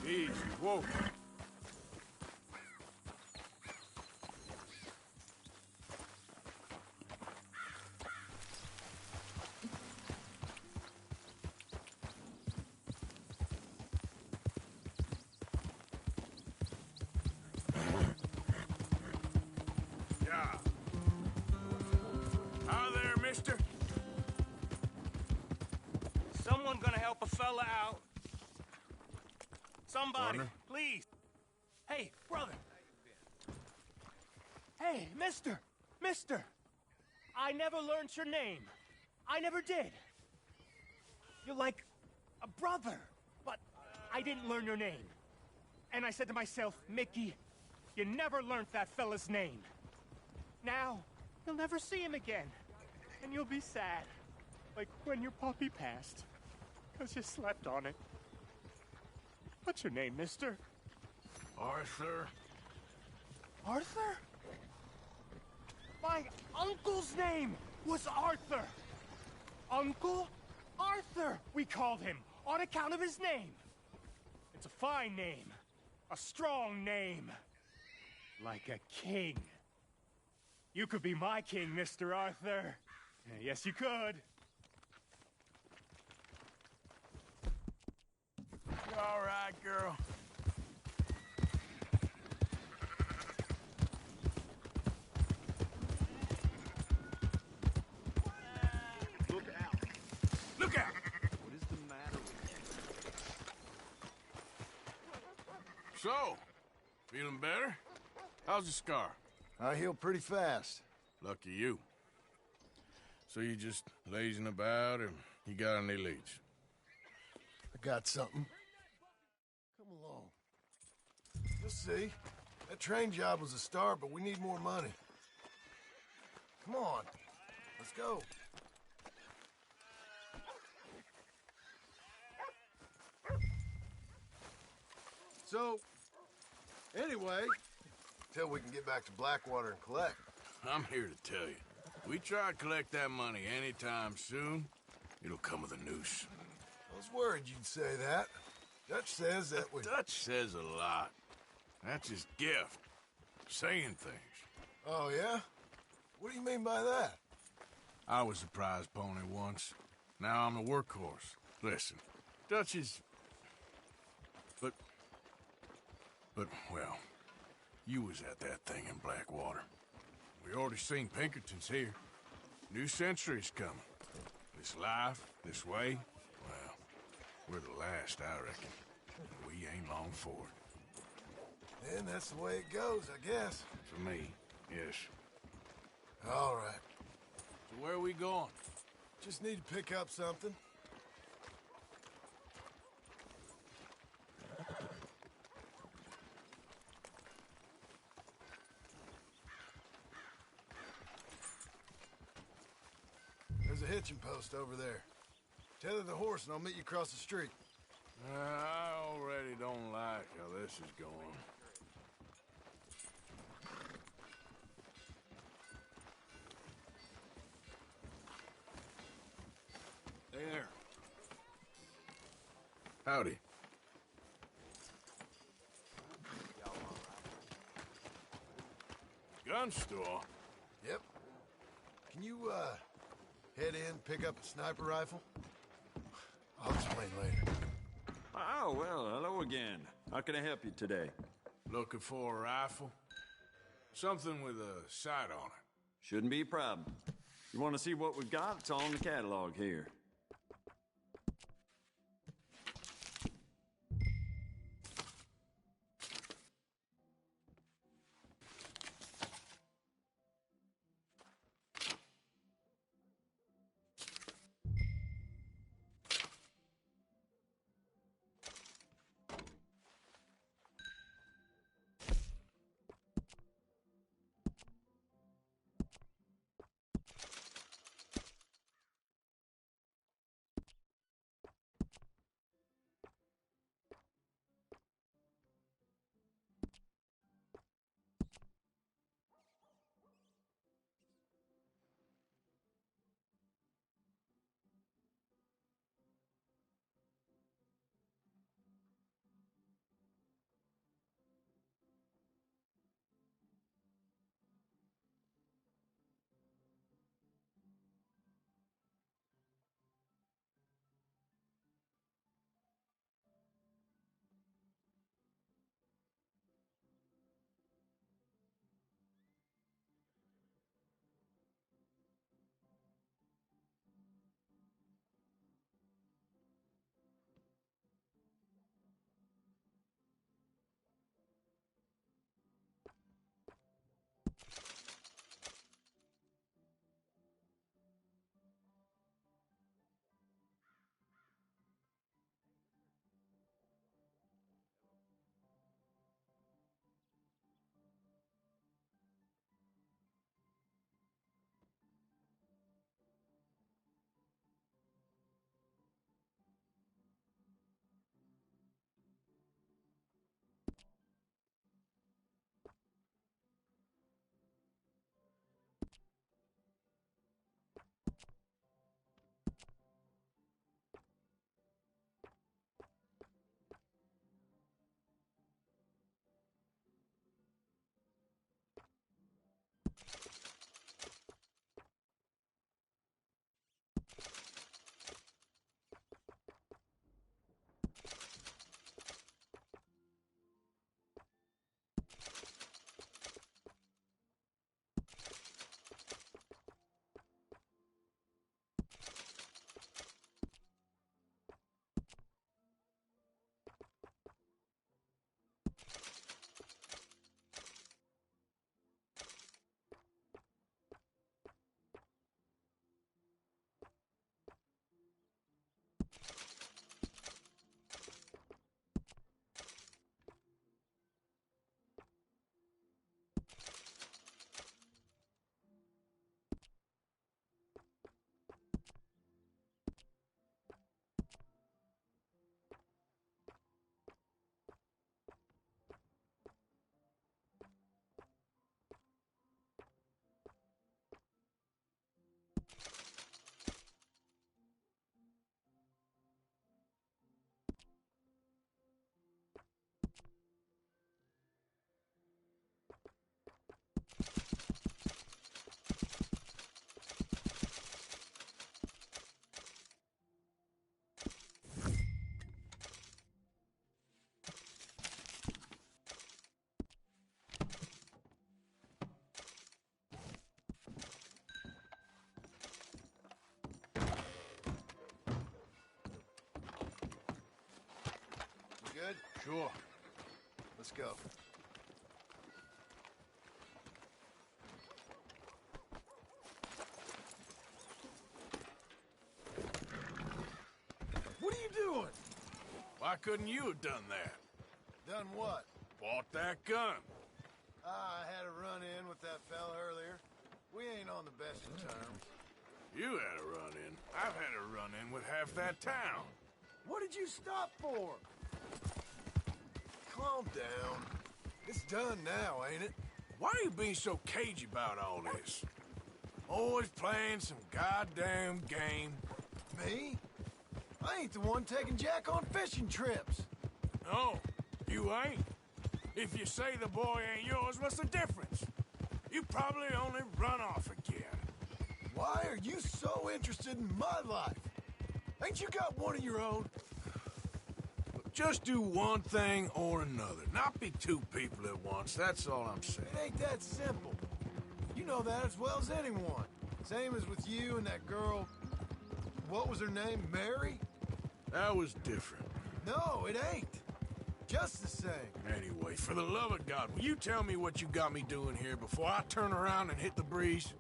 Easy, whoa. Yeah. Hi there, mister. Someone gonna help a fella out? Somebody, Partner? please. Hey, brother. Hey, mister. Mister. I never learned your name. I never did. You're like a brother, but I didn't learn your name. And I said to myself, Mickey, you never learned that fella's name. Now, you'll never see him again. And you'll be sad. Like when your puppy passed. 'Cause you slept on it. What's your name, mister? Arthur? Arthur? My uncle's name was Arthur. Uncle Arthur, we called him, on account of his name. It's a fine name. A strong name. Like a king. You could be my king, Mr. Arthur. Yes, you could. You all right, girl? Look out! Look out! What is the matter with you? So, feeling better? How's the scar? I heal pretty fast. Lucky you. So you just lazing about, or you got any leads? I got something. Come along. You'll see. That train job was a start, but we need more money. Come on. Let's go. So, anyway, till we can get back to Blackwater and collect. I'm here to tell you. We try to collect that money anytime soon, it'll come with a noose. I was worried you'd say that. Dutch says that we... Dutch says a lot. That's his gift. Saying things. Oh, yeah? What do you mean by that? I was a prize pony once. Now I'm a workhorse. Listen, Dutch is... But, well, you was at that thing in Blackwater. We already seen Pinkertons here. New century's coming. This life, this way, well, we're the last, I reckon. We ain't long for it. And that's the way it goes, I guess. For me, yes. All right. So where are we going? Just need to pick up something. There's a hitching post over there. Tether the horse and I'll meet you across the street. I already don't like how this is going. Hey there. Howdy. Gun store? Yep. Can you, head in, pick up a sniper rifle? I'll explain later. Oh, well, hello again. How can I help you today? Looking for a rifle? Something with a sight on it. Shouldn't be a problem. You want to see what we've got? It's all in the catalog here. good? Sure. Let's go. What are you doing? Why couldn't you have done that? Done what? Bought that gun. I had a run-in with that fella earlier. We ain't on the best of terms. You had a run-in. I've had a run-in with half that town. What did you stop for? Calm down. It's done now, ain't it? Why are you being so cagey about all this? Always playing some goddamn game. Me? I ain't the one taking Jack on fishing trips. No, you ain't. If you say the boy ain't yours, what's the difference? You probably only run off again. Why are you so interested in my life? Ain't you got one of your own? Just do one thing or another. Not be two people at once, that's all I'm saying. It ain't that simple. You know that as well as anyone. Same as with you and that girl... What was her name? Mary? That was different. No, it ain't. Just the same. Anyway, for the love of God, will you tell me what you got me doing here before I turn around and hit the breeze?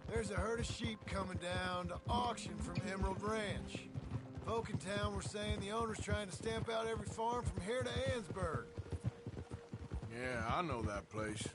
There's a herd of sheep coming down to auction from Emerald Ranch. Folk in town were saying the owner's trying to stamp out every farm from here to Ansburg. Yeah, I know that place.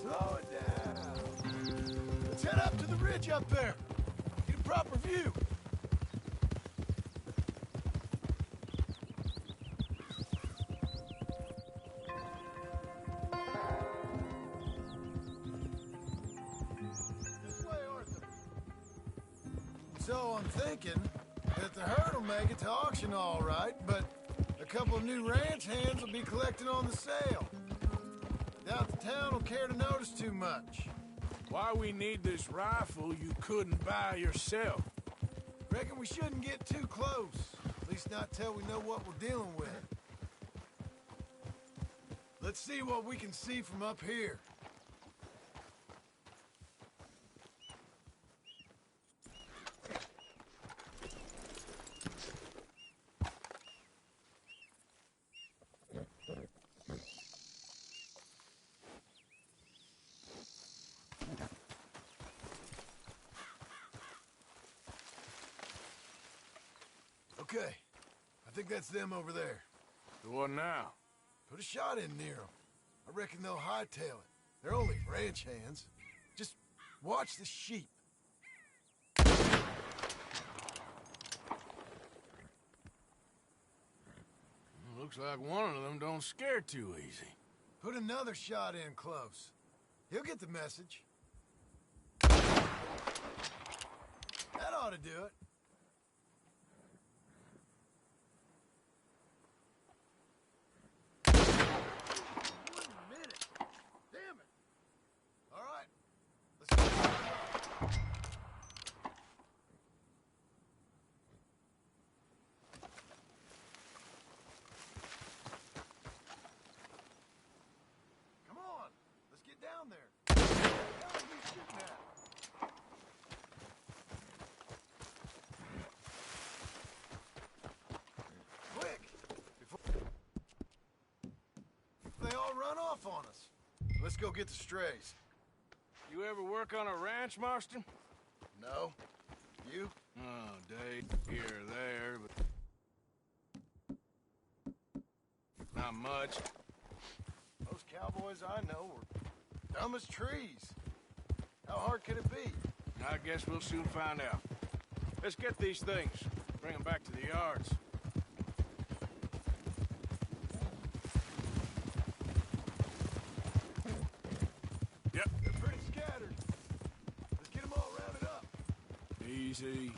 Slow it down. Let's head up to the ridge up there. Get a proper view. This way, Arthur. So I'm thinking that the herd will make it to auction all right, but a couple of new ranch hands will be collecting on the sale. Doubt the town will care to notice too much. Why we need this rifle you couldn't buy yourself? Reckon we shouldn't get too close. At least not till we know what we're dealing with. Let's see what we can see from up here. Okay, I think that's them over there. So what now? Put a shot in near them. I reckon they'll hightail it. They're only ranch hands. Just watch the sheep. Looks like one of them don't scare too easy. Put another shot in close. He'll get the message. That ought to do it. One minute. Damn it. All right. Let's go. Come on. Let's get down there. What the hell are you shooting at? Quick! Before they all run off on us. Let's go get the strays. You ever work on a ranch, Marston? No? You? Oh, Dade, here or there, but... not much. Most cowboys I know are dumb as trees. How hard could it be? I guess we'll soon find out. Let's get these things. Bring them back to the yards. Yep. They're pretty scattered. Let's get them all rounded up. Easy.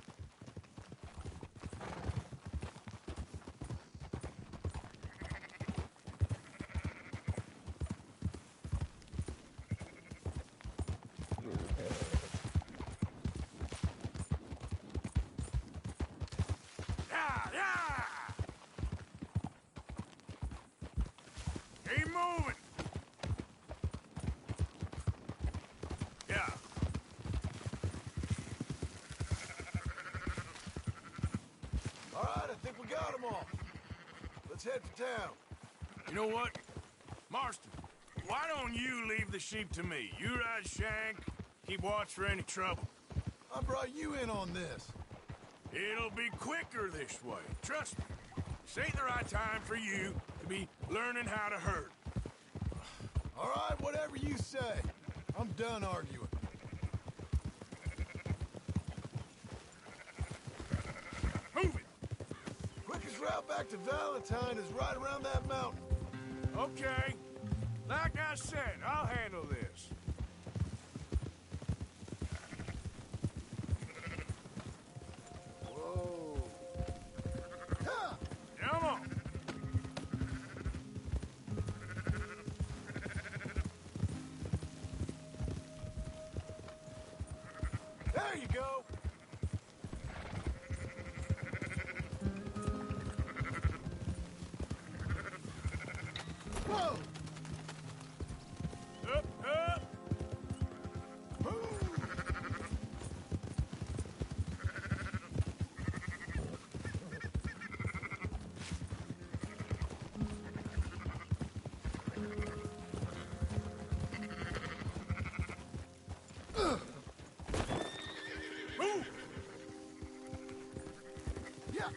Keep moving! Yeah. All right, I think we got them all. Let's head for town. You know what? Marston, why don't you leave the sheep to me? You ride Shank, keep watch for any trouble. I brought you in on this. It'll be quicker this way. Trust me. This ain't the right time for you to be learning how to herd. All right, whatever you say. I'm done arguing. Move it! Quickest route back to Valentine is right around that mountain. Okay. Like I said, I'll handle this. Whoa. Ha! Come on. There you go. Whoa! Up, up! Move! Yeah.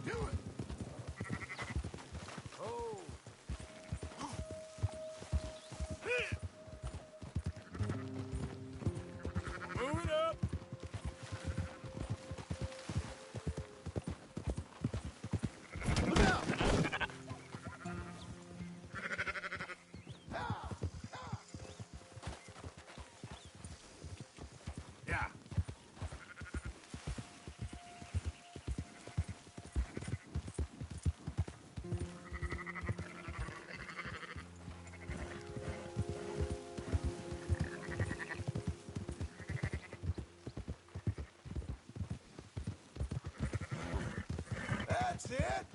Do it. Oh. Move it up! Look out! Yeah. That's it.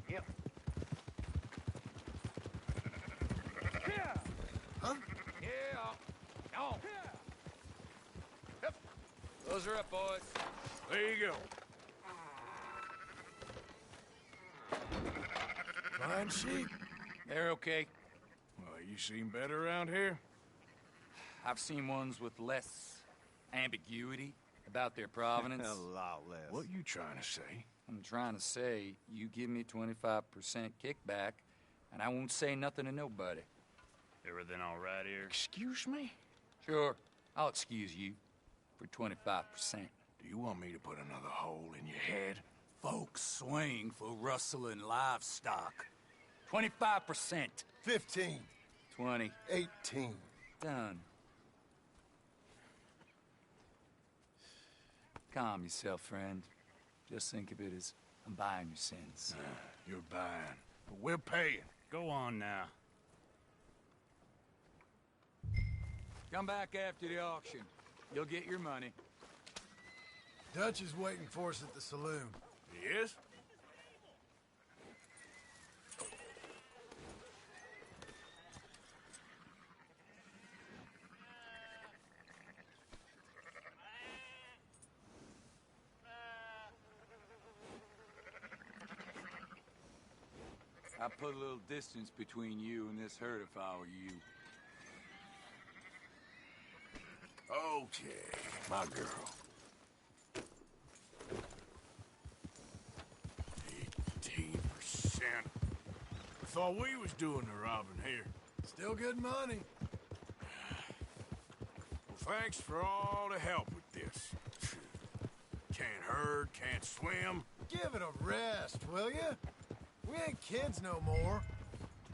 Yep. Huh? Yeah. On. Yep. Those are up, boys. There you go. Fine sheep. They're okay. Well, you seem better around here. I've seen ones with less ambiguity about their provenance. A lot less. What you trying to say? I'm trying to say, you give me 25% kickback, and I won't say nothing to nobody. Everything all right here? Excuse me? Sure, I'll excuse you for 25%. Do you want me to put another hole in your head? Folks swing for rustling livestock. 25%. 15. 20. 18. Done. Calm yourself, friend. Just think of it as I'm buying your sins. You're buying, but we're paying. Go on now. Come back after the auction. You'll get your money. Dutch is waiting for us at the saloon. He is? I'd put a little distance between you and this herd if I were you. Okay, my girl. 18%. I thought we was doing the robbing here. Still good money. Well, thanks for all the help with this. Can't herd, can't swim. Give it a rest, will you? We ain't kids no more.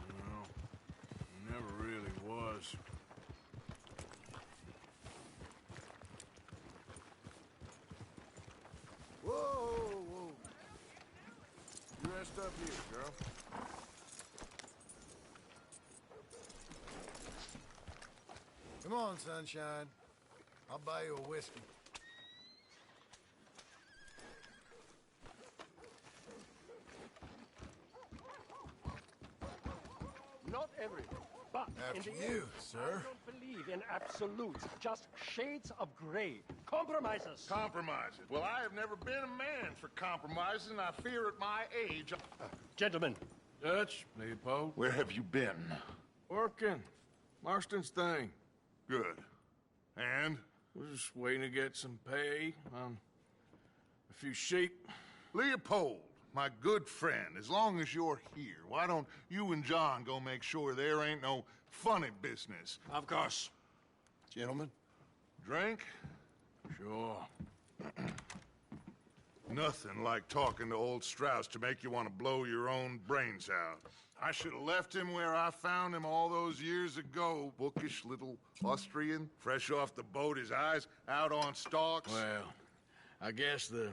No, never really was. Whoa, whoa. You Rest up here, girl. Come on, sunshine. I'll buy you a whiskey. Not everything, but After in the you, end, sir. I don't believe in absolutes, just shades of gray. Compromises. Compromises. Well, I have never been a man for compromises, and I fear at my age. Gentlemen, Dutch, Leopold. Where have you been? Working. Marston's thing. Good. And? We're just waiting to get some pay on a few sheep. Leopold, my good friend, as long as you're here, why don't you and John go make sure there ain't no funny business? Of course. Gentlemen. Drink? Sure. Nothing like talking to old Strauss to make you want to blow your own brains out. I should have left him where I found him all those years ago. Bookish little Austrian, fresh off the boat, his eyes out on stalks. Well, I guess the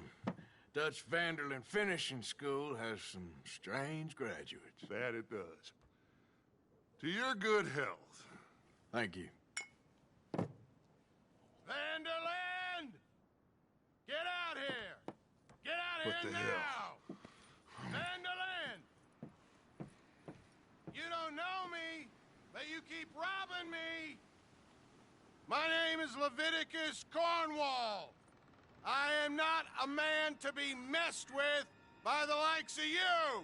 Dutch Vanderlyn Finishing School has some strange graduates. That it does. To your good health. Thank you. Vanderland! Get out here! Get out What here the now! hell? Vanderland! You don't know me, but you keep robbing me! My name is Leviticus Cornwall. I am not a man to be messed with by the likes of you!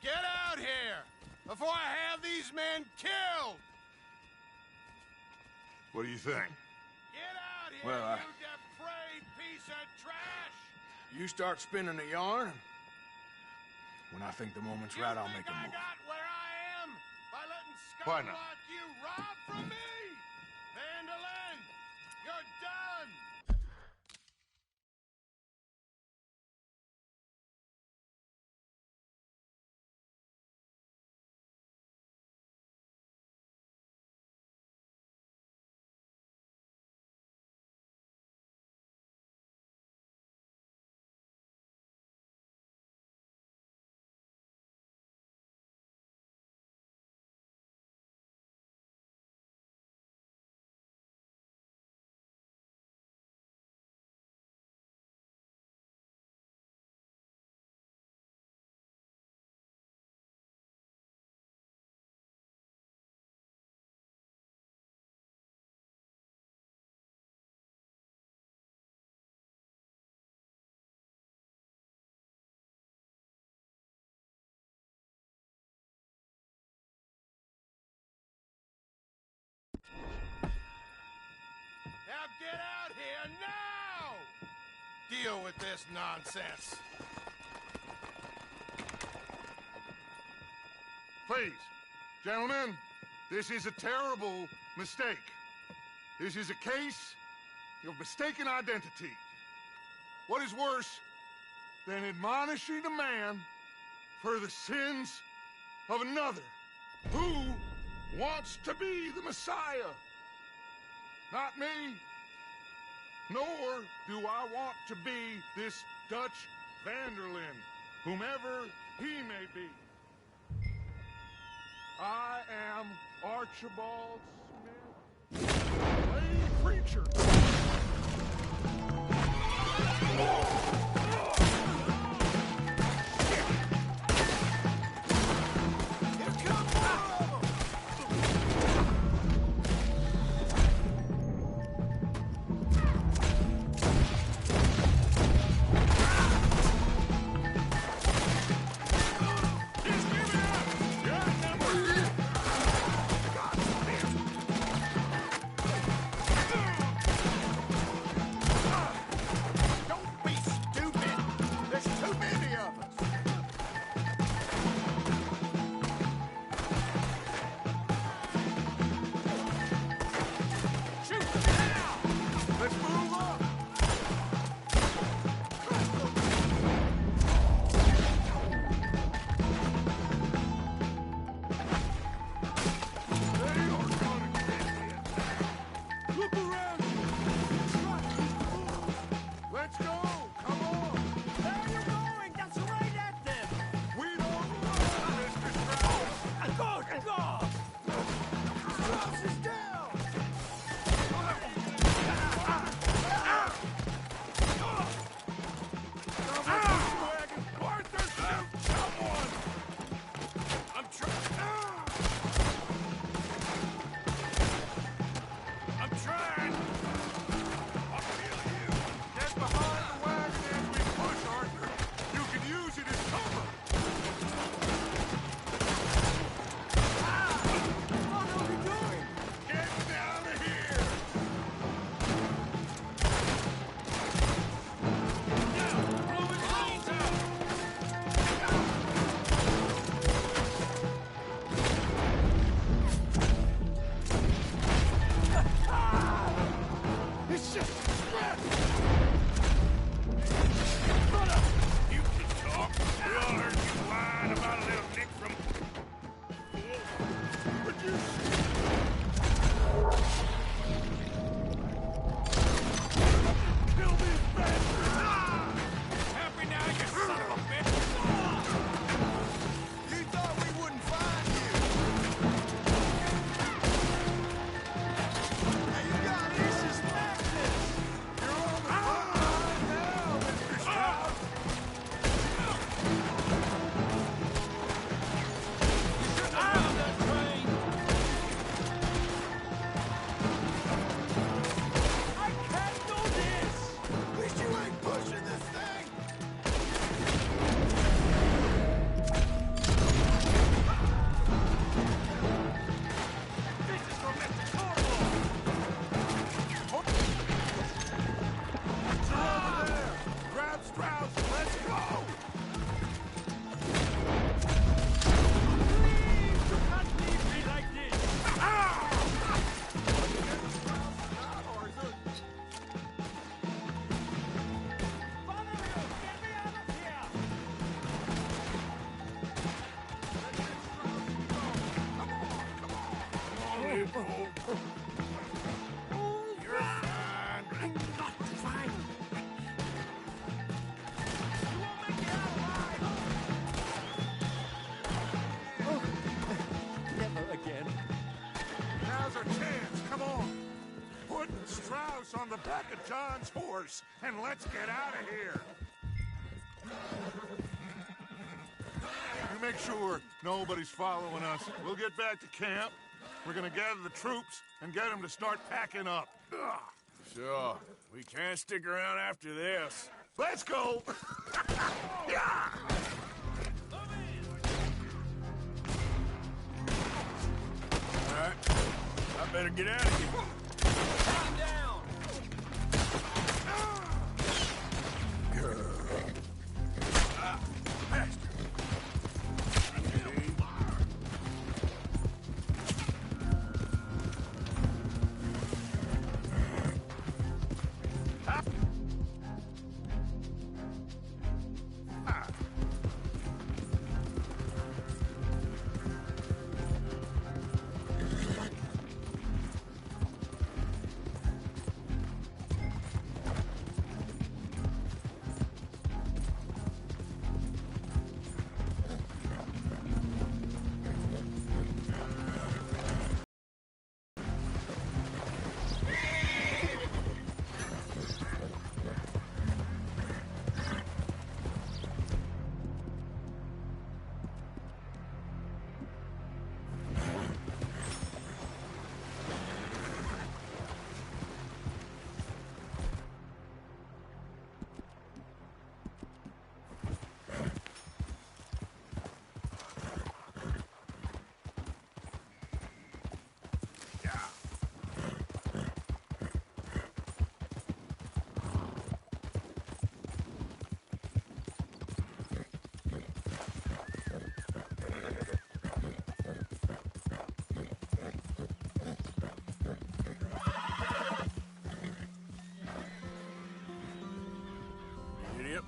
Get out here before I have these men killed! What do you think? Get out here, Well, you depraved piece of trash! You start spinning the yarn. When I think the moment's You right, I'll think make a I move. got where I am by letting Why scum not? like you rob from me? Vanderlyn, you're done! Now get out here now! Deal with this nonsense. Please, gentlemen, this is a terrible mistake. This is a case of mistaken identity. What is worse than admonishing a man for the sins of another who wants to be the Messiah? Not me, nor do I want to be this Dutch Vanderlyn, whomever he may be. I am Archibald Smith, a preacher. us on the back of John's horse, and let's get out of here. You make sure nobody's following us. We'll get back to camp. We're gonna gather the troops and get them to start packing up. Ugh. Sure. We can't stick around after this. Let's go! Yeah! All right. I better get out of here. Take him down! Yep.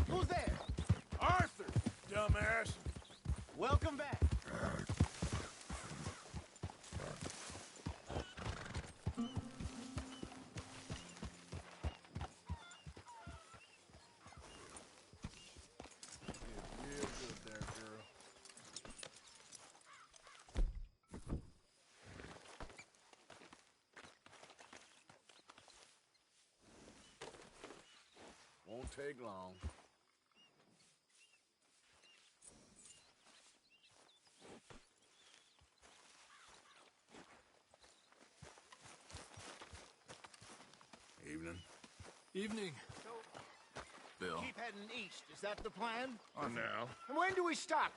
Who's there? Arthur, dumbass. Welcome back. Real good there, girl. Won't take long. Evening. Evening. Bill. Keep heading east. Is that the plan? On now. And when do we stop?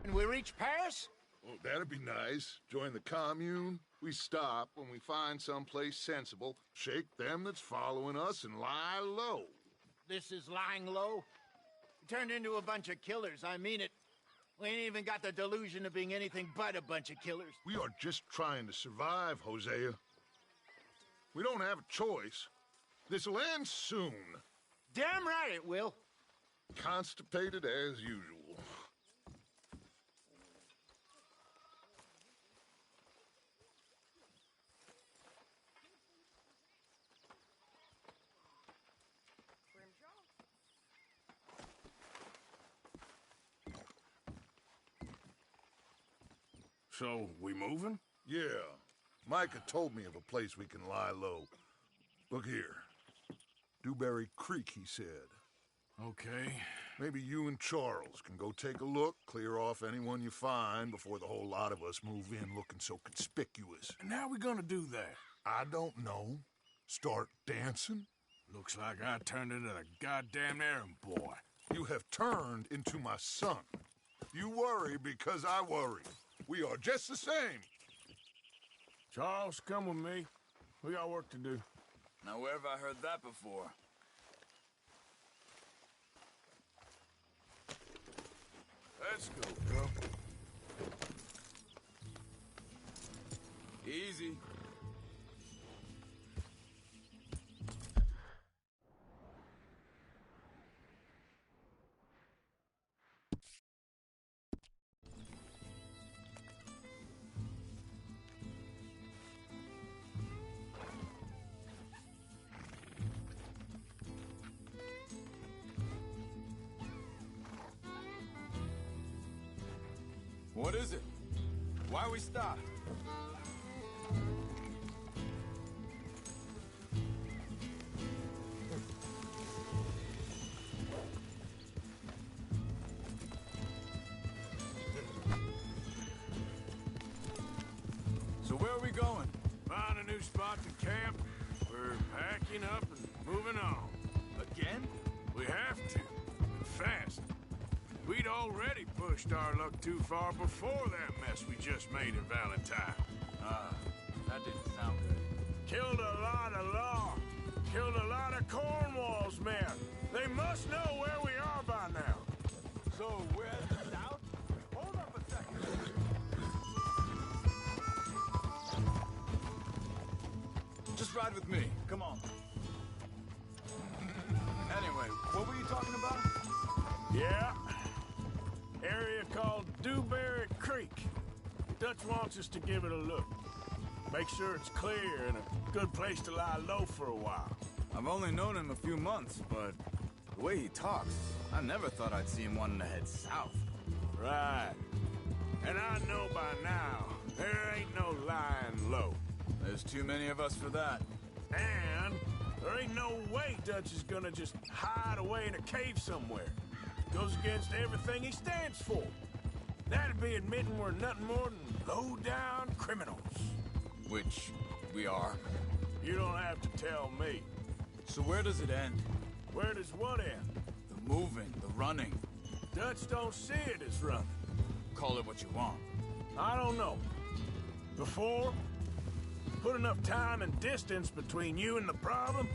When we reach Paris? Oh, that'd be nice. Join the commune. We stop when we find someplace sensible, shake them that's following us, and lie low. This is lying low. We turned into a bunch of killers. I mean it. We ain't even got the delusion of being anything but a bunch of killers. We are just trying to survive, Hosea. We don't have a choice. This'll end soon. Damn right it will. Constipated as usual. So, we moving? Yeah. Micah told me of a place we can lie low. Look here. Dewberry Creek, he said. Okay. Maybe you and Charles can go take a look, clear off anyone you find before the whole lot of us move in looking so conspicuous. And how we gonna do that? I don't know. Start dancing? Looks like I turned into the goddamn errand boy. You have turned into my son. You worry because I worry. We are just the same. Charles, come with me. We got work to do. Now, where have I heard that before? Let's go, bro. Easy. What is it? Why we stopped? So where are we going? Find a new spot to camp. We're packing up and moving on. Again? We have to. And fast. We'd already pushed our luck too far before that mess we just made in Valentine. That didn't sound good. Killed a lot of law. Killed a lot of Cornwall's men. They must know where we are by now. So we're at the south? Hold up a second. Just ride with me. Come on. Anyway, what were you talking about? Yeah. Area called Dewberry Creek. Dutch wants us to give it a look. Make sure it's clear and a good place to lie low for a while. I've only known him a few months, but the way he talks, I never thought I'd see him wanting to head south. Right. And I know by now, there ain't no lying low. There's too many of us for that. And there ain't no way Dutch is gonna just hide away in a cave somewhere. Goes against everything he stands for. That'd be admitting we're nothing more than low-down criminals. Which we are. You don't have to tell me. So where does it end? Where does what end? The moving, the running. Dutch don't see it as running. Call it what you want. I don't know. Before, put enough time and distance between you and the problem,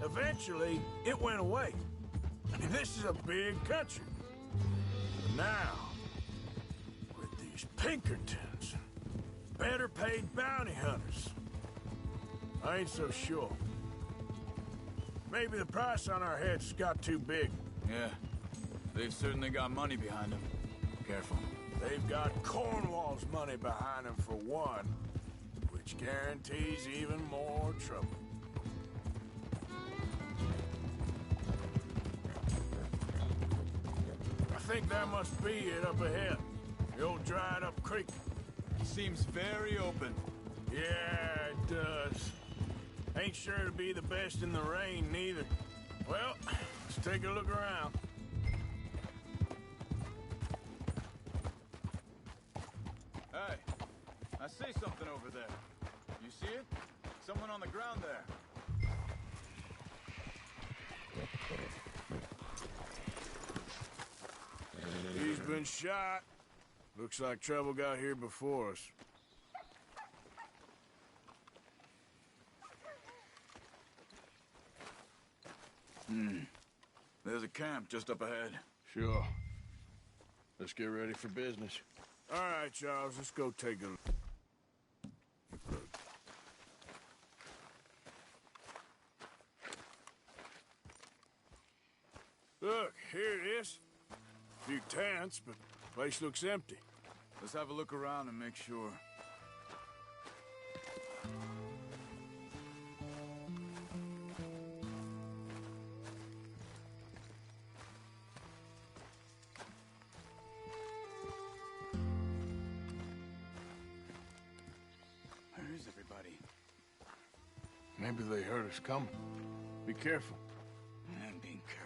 eventually it went away. I mean, this is a big country. But now, with these Pinkertons, better paid bounty hunters, I ain't so sure. Maybe the price on our heads got too big. Yeah, they've certainly got money behind them. Careful. They've got Cornwall's money behind them for one, which guarantees even more trouble. I think that must be it up ahead. The old dried-up creek. Seems very open. Yeah, it does. Ain't sure to be the best in the rain, neither. Well, let's take a look around. Hey, I see something over there. You see it? Someone on the ground there. He's been shot. Looks like trouble got here before us. There's a camp just up ahead. Sure. Let's get ready for business. All right, Charles, let's go take a look. Look, here it is. A few tents, but the place looks empty. Let's have a look around and make sure. Where is everybody? Maybe they heard us coming. Be careful. I'm being careful.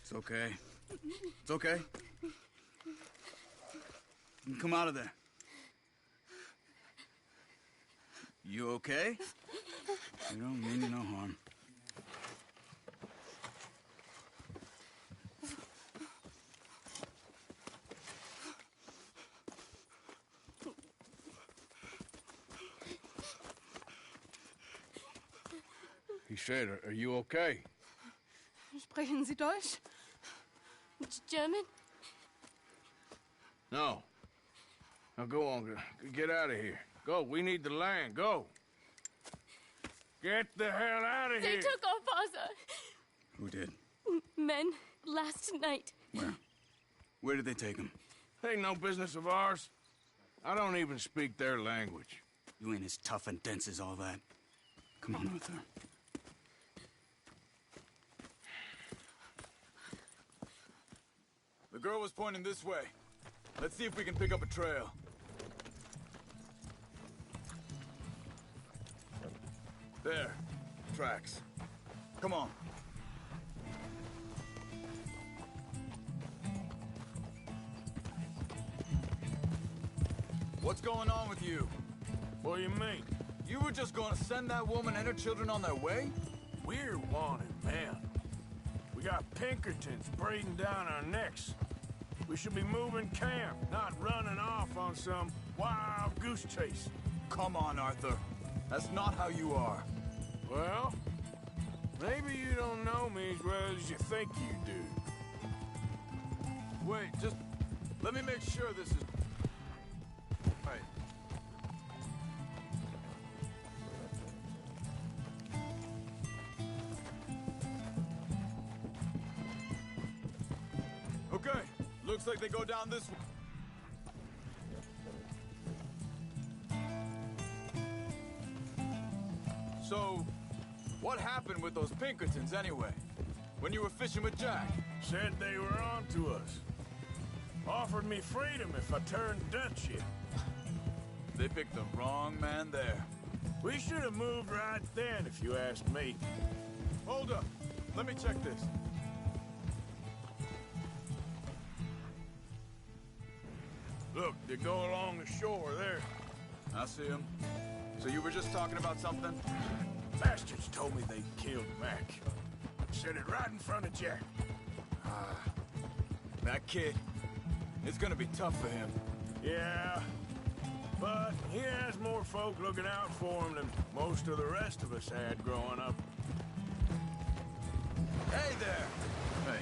It's okay. It's okay. You can come out of there. You okay? You don't mean you no harm. He said, are you okay? Sprechen Sie Deutsch? German? No. Now go on, get out of here. Go, we need the land, go. Get the hell out of They here. took our father. Who did? Men last night. Where? Where did they take him? Ain't no business of ours. I don't even speak their language. You ain't as tough and dense as all that. Come on, Arthur. The girl was pointing this way. Let's see if we can pick up a trail. There. Tracks. Come on. What's going on with you? What do you mean? You were just going to send that woman and her children on their way? We're wanted, man. We got Pinkertons breathing down our necks. We should be moving camp, not running off on some wild goose chase. Come on, Arthur. That's not how you are. Well, maybe you don't know me as well as you think you do. Wait, just let me make sure this is right. Okay, looks like they go down this way. So, what happened with those Pinkertons anyway? When you were fishing with Jack? Said they were on to us. Offered me freedom if I turned Dutch yet. They picked the wrong man there. We should have moved right then, if you ask me. Hold up. Let me check this. Look, they go along the shore there. I see him. So you were just talking about something? Bastards told me they killed Mac. Said it right in front of Jack. That kid, it's gonna be tough for him. Yeah, but he has more folk looking out for him than most of the rest of us had growing up. Hey there! Hey.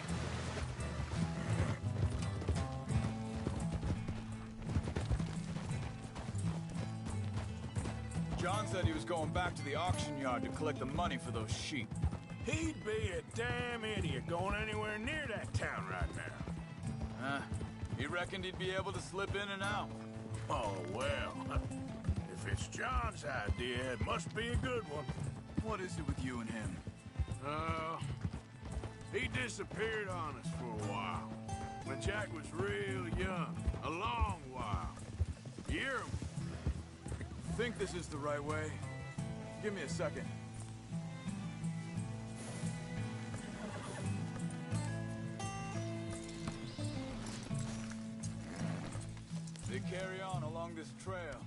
John said he was going back to the auction yard to collect the money for those sheep. He'd be a damn idiot going anywhere near that town right now. He reckoned he'd be able to slip in and out. Oh, well. If it's John's idea, it must be a good one. What is it with you and him? He disappeared on us for a while. When Jack was real young. A long while. Year. Think this is the right way? Give me a second. They carry on along this trail.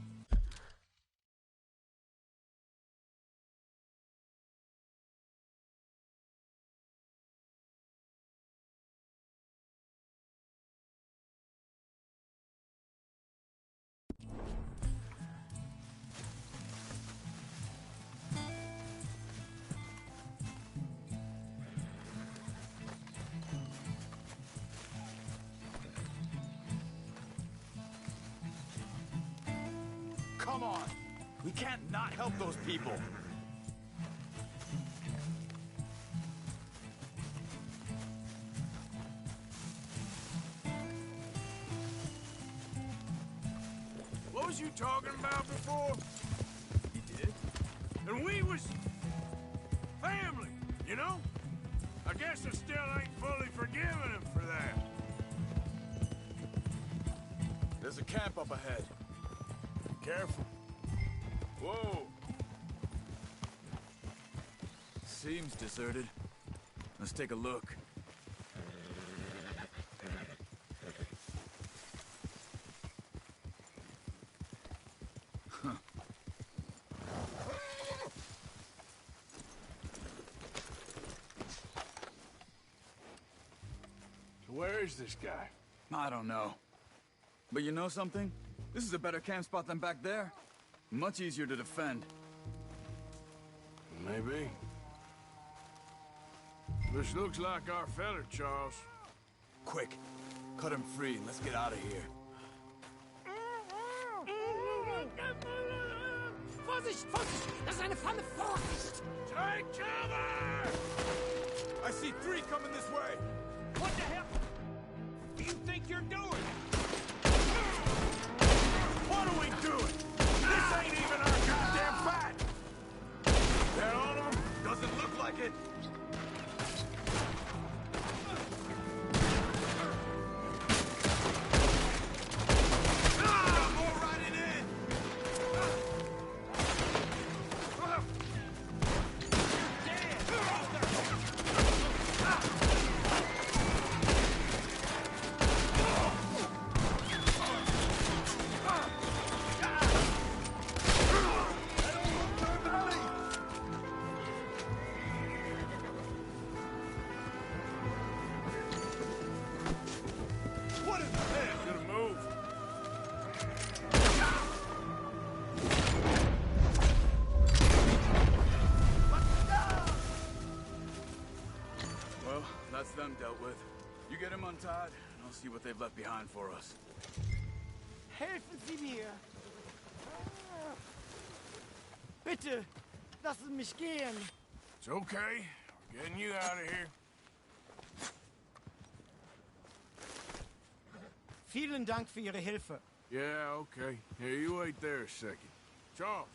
come on! We can't not help those people! What was you talking about before? You did? And we was... family, you know? I guess I still ain't fully forgiven him for that. There's a camp up ahead. Careful. Whoa! Seems deserted. Let's take a look. Where is this guy? I don't know. But you know something? This is a better camp spot than back there. Much easier to defend. Maybe. This looks like our feller, Charles. Quick, cut him free and let's get out of here. Vorsicht, Vorsicht! Das ist eine Falle! Vorsicht! Take cover! I see 3 coming this way! What the hell do you think you're doing? What are we doing? This ain't even our goddamn fight! That on them? Doesn't look like it! That's them dealt with. You get them untied, and I'll see what they've left behind for us. Helfen Sie mir! Bitte, lassen mich gehen! It's okay. We're getting you out of here. Vielen Dank für Ihre Hilfe. Yeah, okay. Here, you wait there a second. Charles,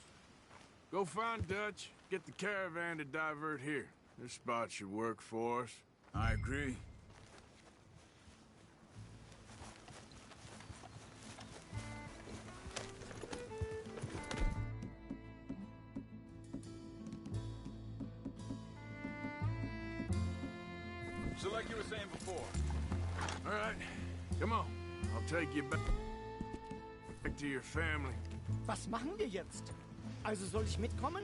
go find Dutch, get the caravan to divert here. This spot should work for us. I agree. So like you were saying before. All right, come on. I'll take you back to your family. Was machen wir jetzt? Also soll ich mitkommen?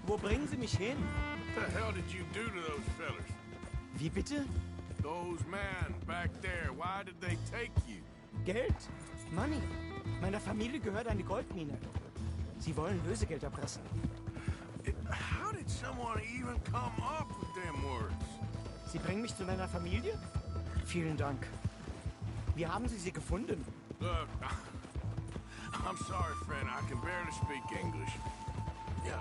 Wo bringen Sie mich hin? What the hell did you do to those fellas? Wie bitte? Those men back there, why did they take you? Geld? Money. Meiner Familie gehört eine Goldmine. Sie wollen Lösegeld erpressen. How did someone even come up with them words? Sie bringen mich zu meiner Familie? Vielen Dank. Wie haben Sie sie gefunden? Look, I'm sorry, friend. I can barely speak English. Yeah.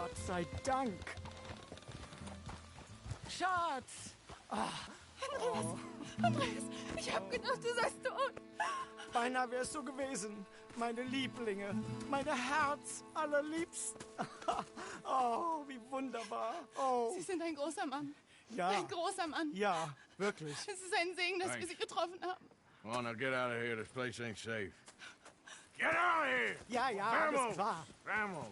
Gott sei Dank. Schatz! Andreas, ich hab gedacht, du seist tot. Beinahe wär's so gewesen. Meine Lieblinge, meine Herz allerliebsten. Oh, wie wunderbar. Oh. Sie sind ein großer Mann. Ja. Ein großer Mann. Ja, wirklich. Es ist ein Segen, dass wir Sie getroffen haben. Come on, now get out of here. This place ain't safe. Get out of here! Ja, ja, Vamos! alles klar. Vamos!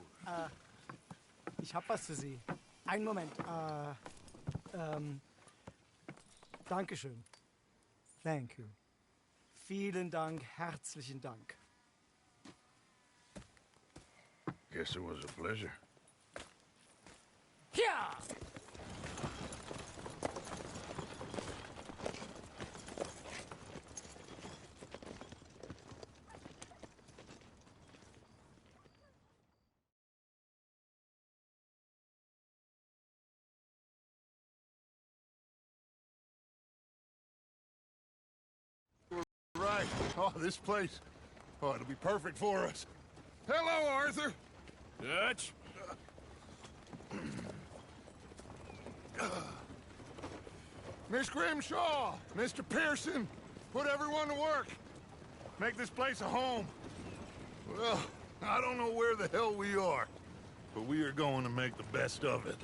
Ich hab was für Sie. Einen Moment. Dankeschön. Thank you. Vielen Dank, herzlichen Dank. Guess it was a pleasure. Ja! Right. Oh, this place. Oh, it'll be perfect for us. Hello, Arthur. Dutch? Miss Grimshaw, Mr. Pearson, put everyone to work. Make this place a home. Well, I don't know where the hell we are, but we are going to make the best of it.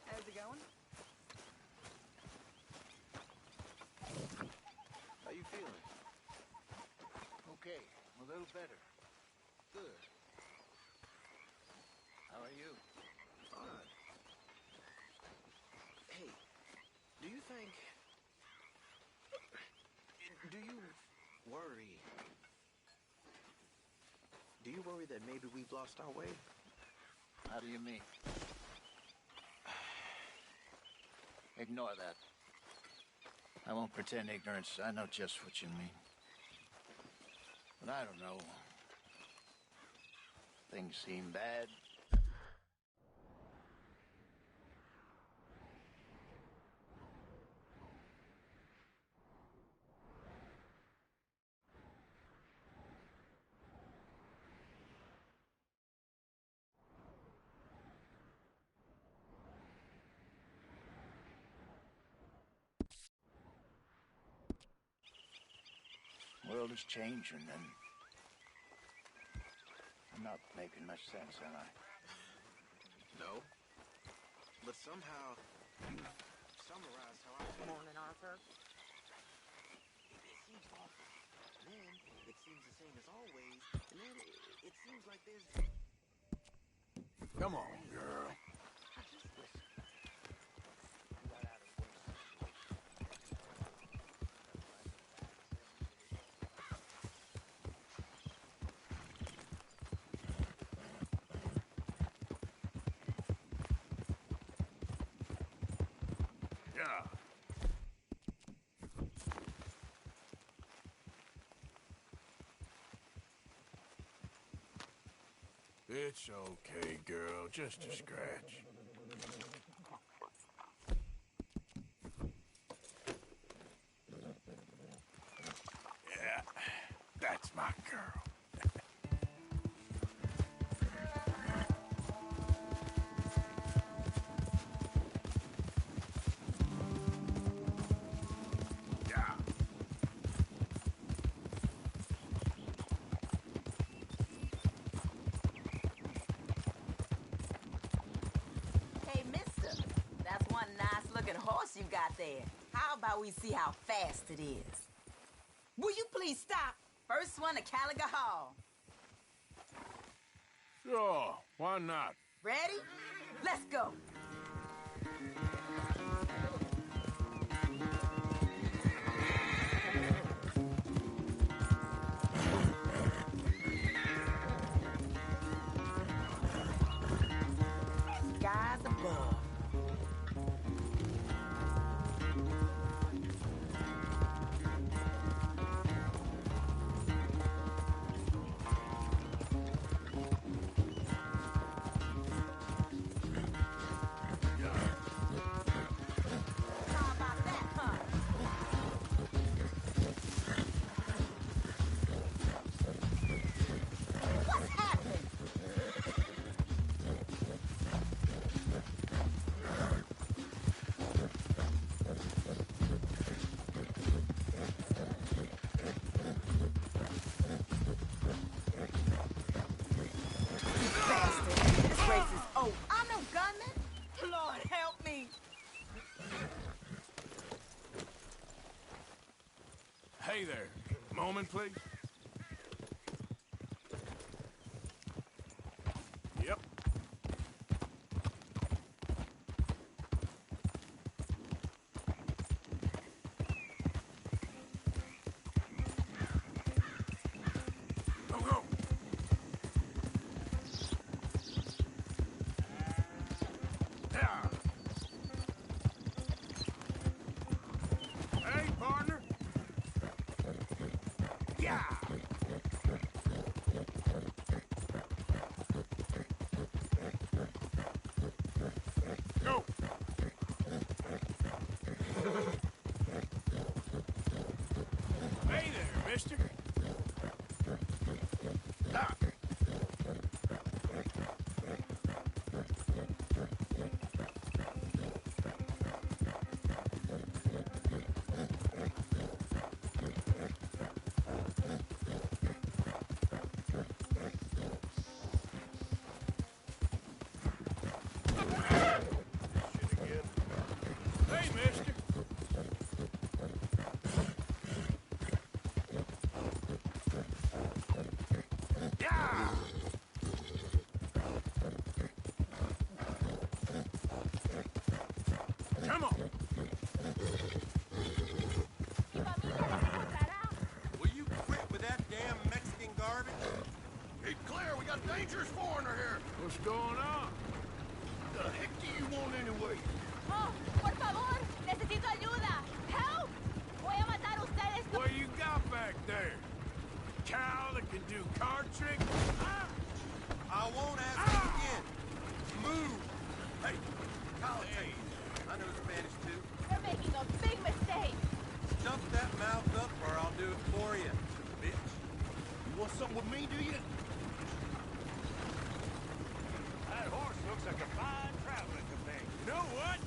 How's it going? How you feeling? Okay, a little better. Good. How are you? Fine. Hey, do you think... Do you worry... Do you worry that maybe we've lost our way? How do you mean? Ignore that. I won't pretend ignorance. I know just what you mean. But I don't know. Things seem bad. World is changing, and I'm not making much sense, am I? No. But somehow, you summarized how I feel. Morning, Arthur. It seems awful. Then, it seems the same as always. And then, it seems like there's... Come on, girl. Just listen. You got out of worse situation. Yeah. It's okay, girl. Just a scratch. Yeah, that's my girl. Yeah. Hey, mister, that's one nice-looking horse you got there. How about we see how fast it is? Will you please stop? First one to Caliga Hall. Sure, why not? Ready? Let's go. Bowman, please? Yep. Go, go. Yeah. Hey, partner. Yeah. Go. Hey there, mister. Ah. Hey, mister. Yeah. Come on. Will you quit with that damn Mexican garbage? Keep clear, we got a dangerous foreigner here. What's going on? The heck do you want anyway? Oh, por favor, necesito ayuda. Help! Voy a matar a ustedes. What you got back there? Cow that can do card tricks? Ah! I won't ask you again. Move! Hey, Colin, I know Spanish too. You're making a big mistake. Stuff that mouth up or I'll do it for you, bitch. You want something with me, do you? That horse looks like a fine traveling companion. You know what?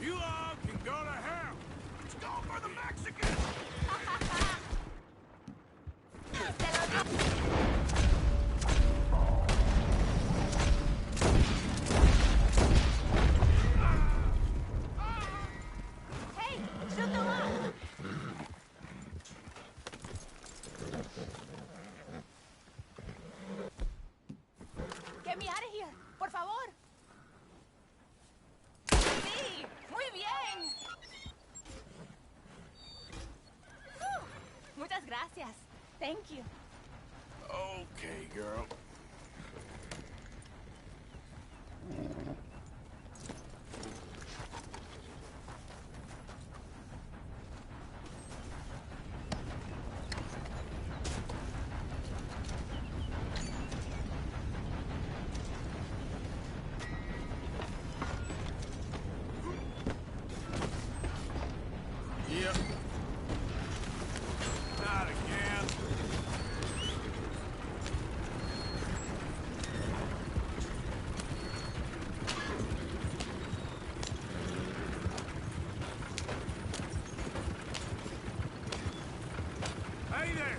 You all can go to hell. Let's go for the Mexicans! Hey, shoot them up. Get me out of here, por favor. Sí, muy bien. Muchas gracias. Thank you. Okay, girl. Yep. Not again. Hey there!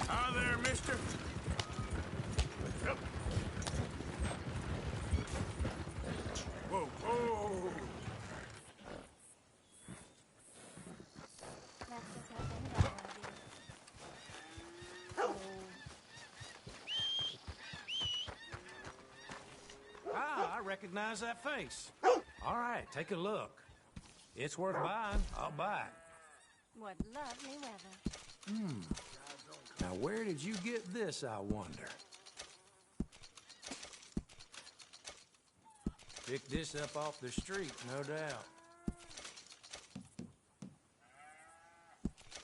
Hi there, mister. Yep. Whoa, whoa. Ah, I recognize that face. All right, take a look. It's worth buying. I'll buy it. What lovely weather. Now, where did you get this, I wonder? Picked this up off the street, no doubt.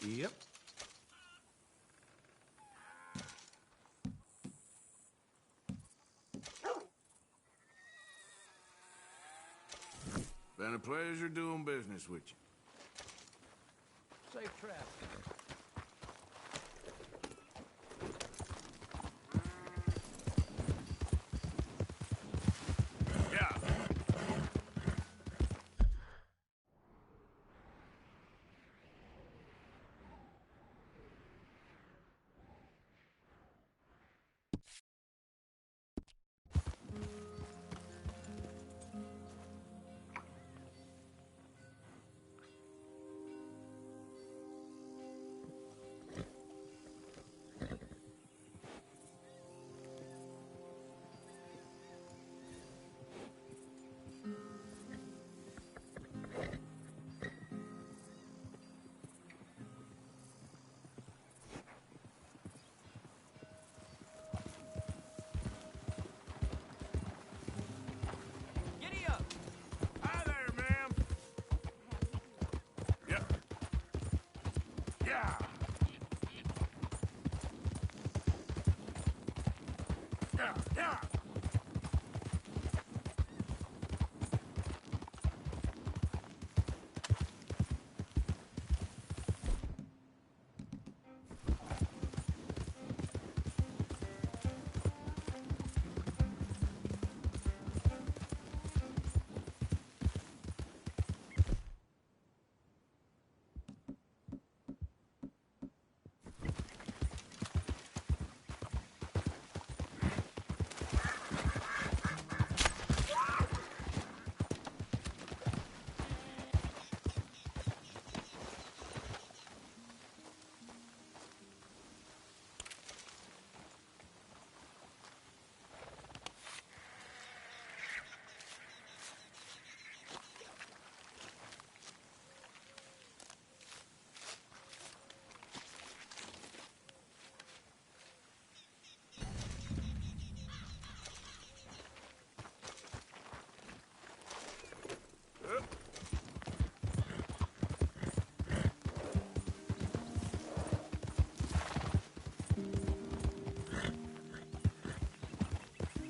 Yep. Been a pleasure doing business with you. Safe traffic. Giddy up! Hi there, ma'am. Yep. Yeah. Yeah, yeah.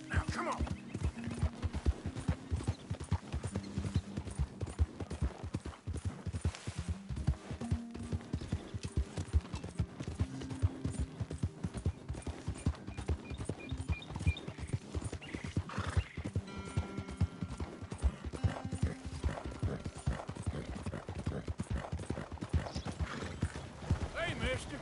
Now, come on. Hey, mister.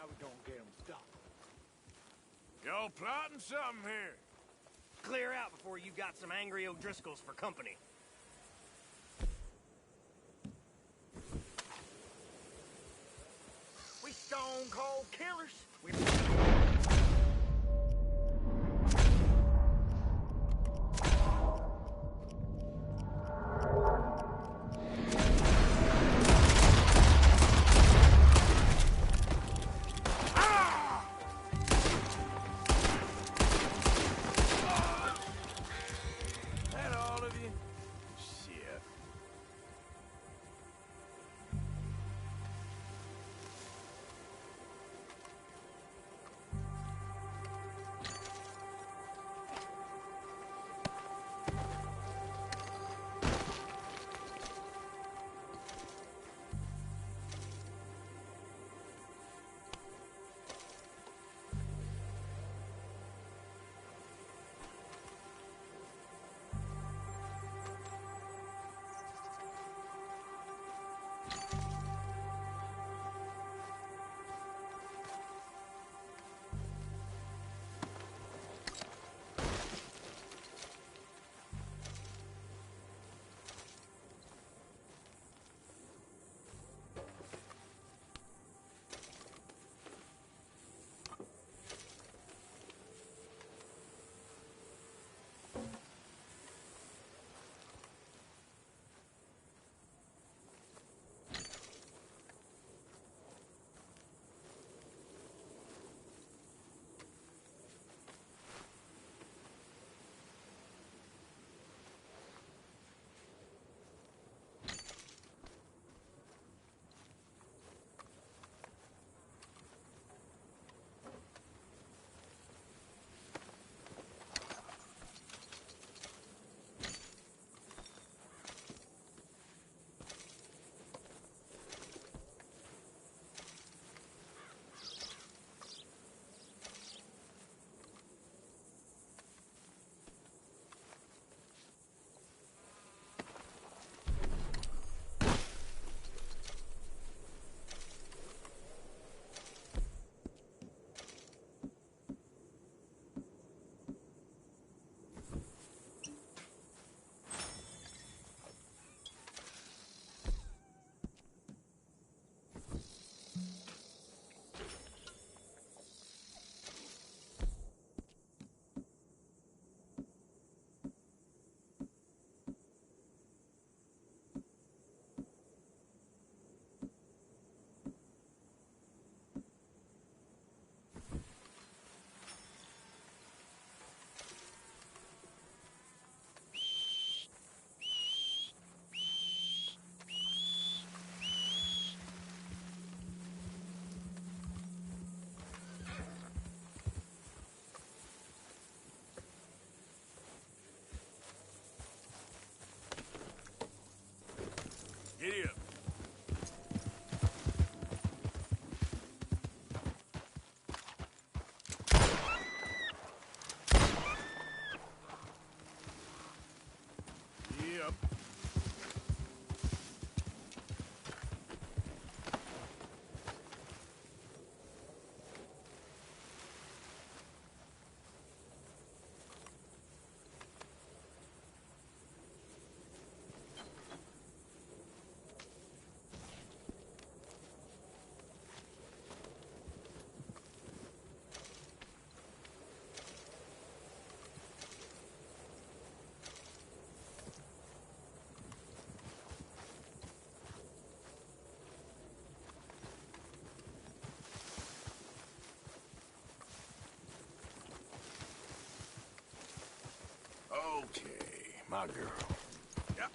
How we gonna get them stopped? Y'all plotting something here. Clear out before you got some angry O'Driscolls for company. We stone cold killers. We... That all of you? Shit. my girl. Yep.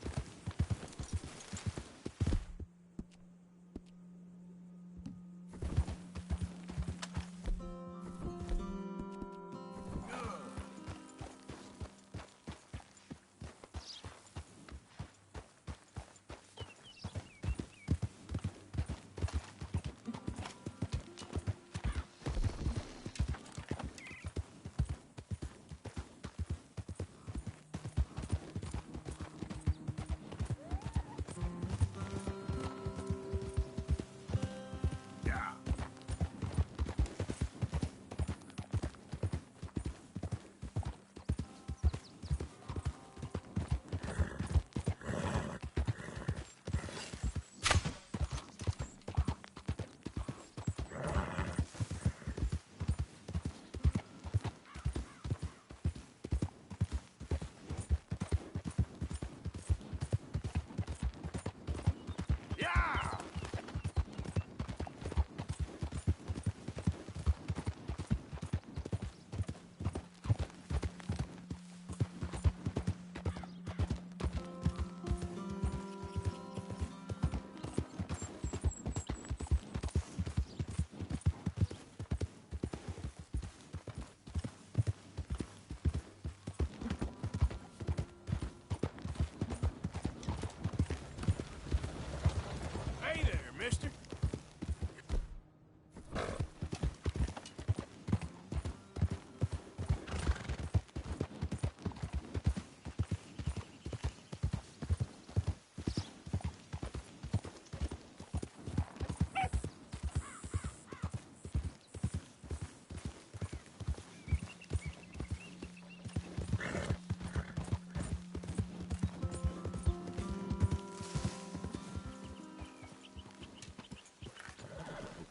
Hey there, mister.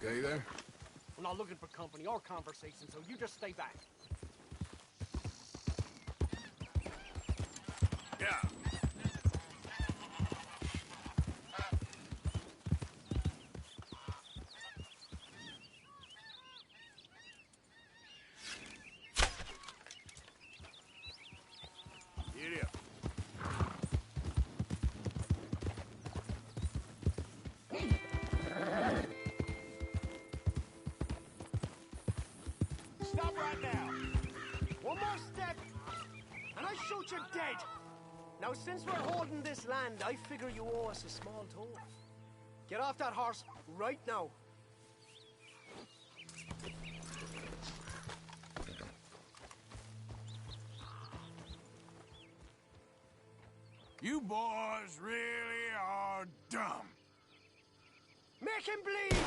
Okay there? We're not looking for company or conversation, so you just stay back. Yeah. Get up. Stop right now. One more step, and I shoot you dead. Now, since we're holding this land, I figure you owe us a small toll. Get off that horse right now. You boys really are dumb. Make him bleed!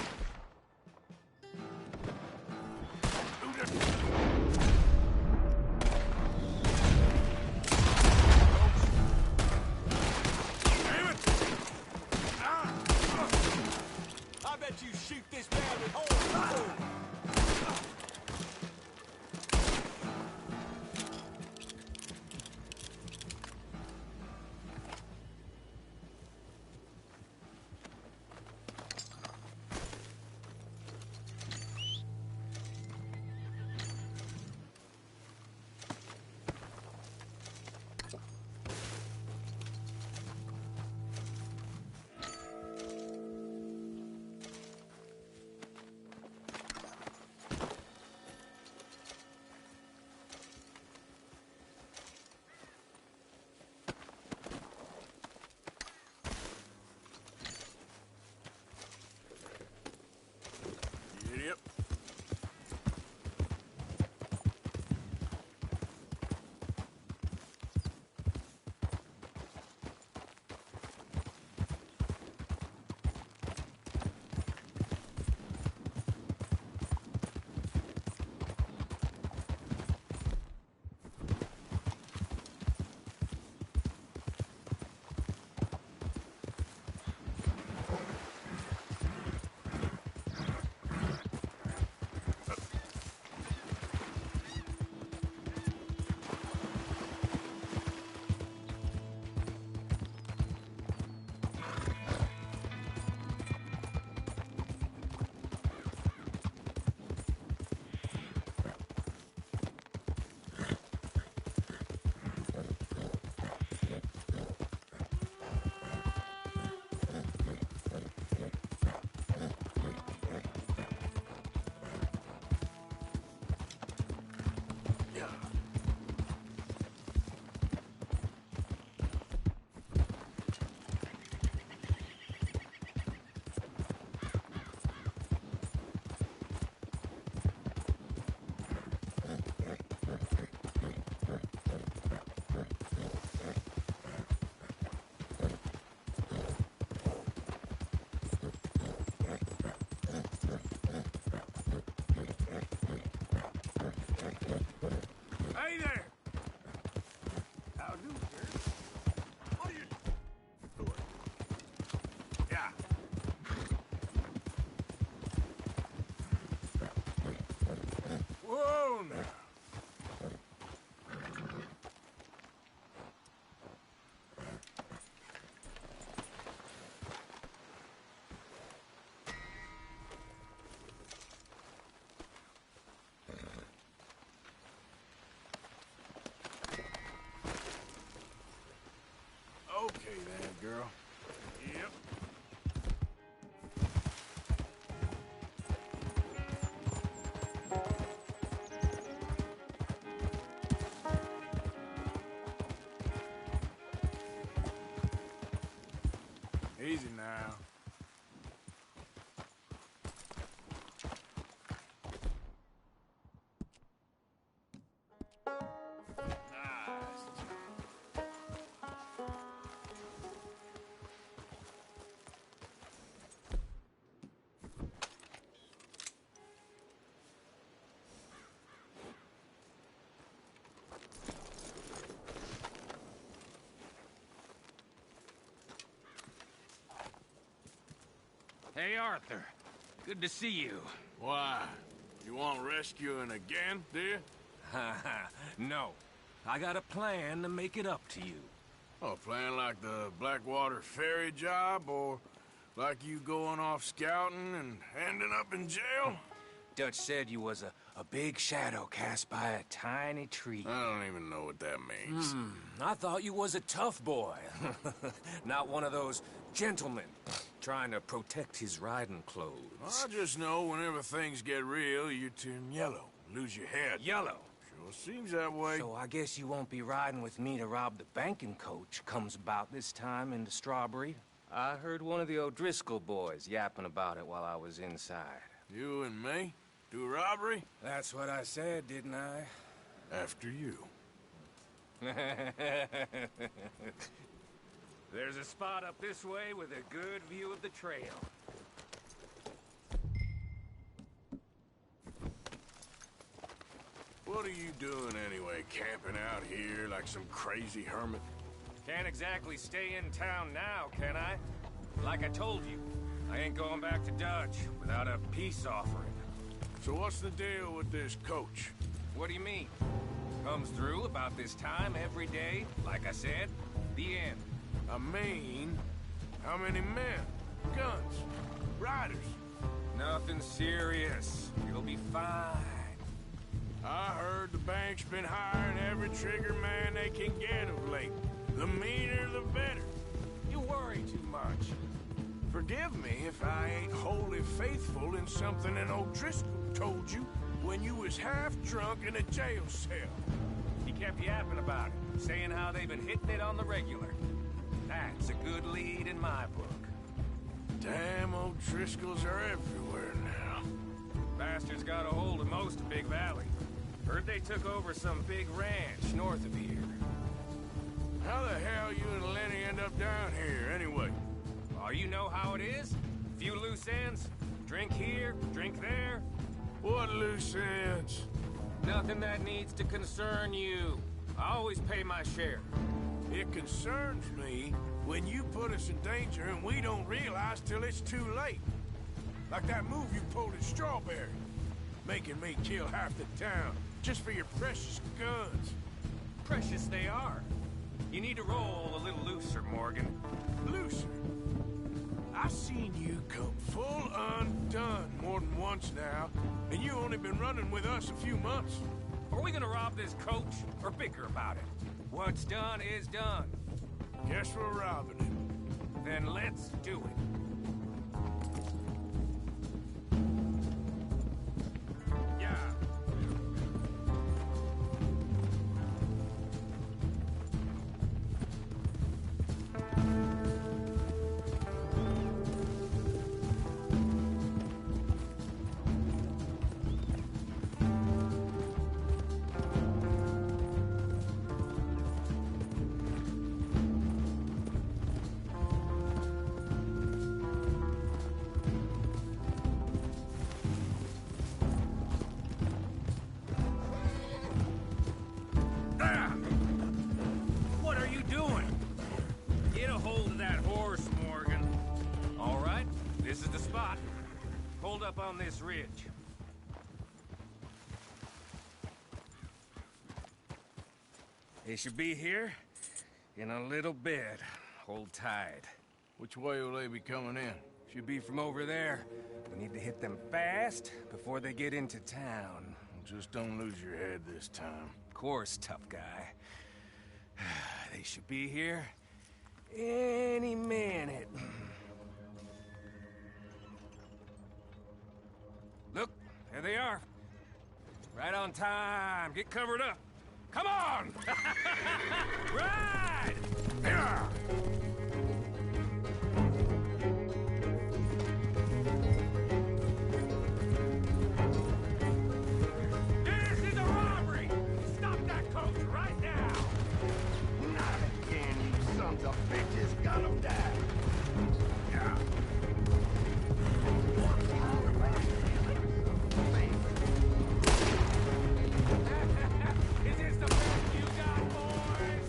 I bet you shoot this man with holes. Hey, Arthur. Good to see you. Why? You want rescuing again, do you? No. I got a plan to make it up to you. Oh, a plan like the Blackwater ferry job, or like you going off scouting and ending up in jail? Dutch said you was a big shadow cast by a tiny tree. I don't even know what that means. I thought you was a tough boy. Not one of those gentlemen trying to protect his riding clothes. I just know whenever things get real, you turn yellow, lose your head. Yellow? Sure seems that way. So I guess you won't be riding with me to rob the banking coach comes about this time in the Strawberry. I heard one of the O'Driscoll boys yapping about it while I was inside. You and me? Do a robbery? That's what I said, didn't I? After you. There's a spot up this way with a good view of the trail. What are you doing anyway, camping out here like some crazy hermit? Can't exactly stay in town now, can I? Like I told you, I ain't going back to Dutch without a peace offering. So what's the deal with this coach? What do you mean? Comes through about this time every day, like I said. The end. I mean, how many men? Guns? Riders? Nothing serious. You'll be fine. I heard the bank's been hiring every trigger man they can get of late. The meaner, the better. You worry too much. Forgive me if I ain't wholly faithful in something that O'Driscoll told you when you was half drunk in a jail cell. He kept yapping about it, saying how they've been hitting it on the regular. That's a good lead in my book. Damn, O'Driscolls are everywhere now. Bastards got a hold of most of Big Valley. Heard they took over some big ranch north of here. How the hell you and Lenny end up down here, anyway? Oh, you know how it is? Few loose ends. Drink here, drink there. What loose ends? Nothing that needs to concern you. I always pay my share. It concerns me when you put us in danger and we don't realize till it's too late. Like that move you pulled at Strawberry. Making me kill half the town just for your precious guns. Precious they are. You need to roll a little looser, Morgan. Looser? I seen you come full undone more than once now, and you only been running with us a few months. Are we gonna rob this coach or bicker about it? What's done is done. Guess we're robbing it. Then let's do it. Up on this ridge. They should be here in a little bit. Hold tight. Which way will they be coming in? Should be from over there. We need to hit them fast before they get into town. Just don't lose your head this time. Of course, tough guy. They should be here any minute. Look, there they are. Right on time. Get covered up. Come on! Ride! Yeah! This is a robbery! Stop that coach right now! Not again, you sons of bitches. Gun 'em down. Yeah. Is this the best you got, boys?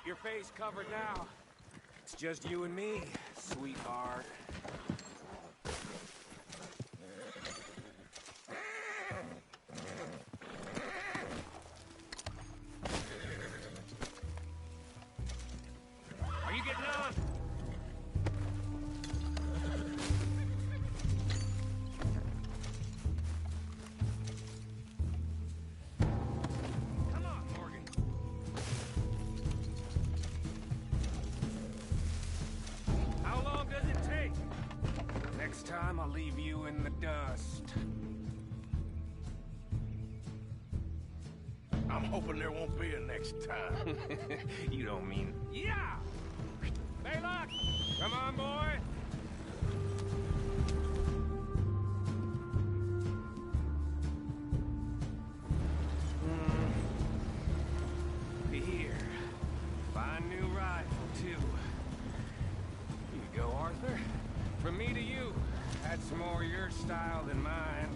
Keep your face covered now. It's just you and me, sweetheart. Are you getting on? Come on, Morgan. How long does it take? Next time, I'll leave you in the dust. I'm hoping there won't be a next time. You don't mean... Yeah! Baylock! Come on, boy! Here. Fine new rifle, too. Here you go, Arthur. From me to you. That's more your style than mine.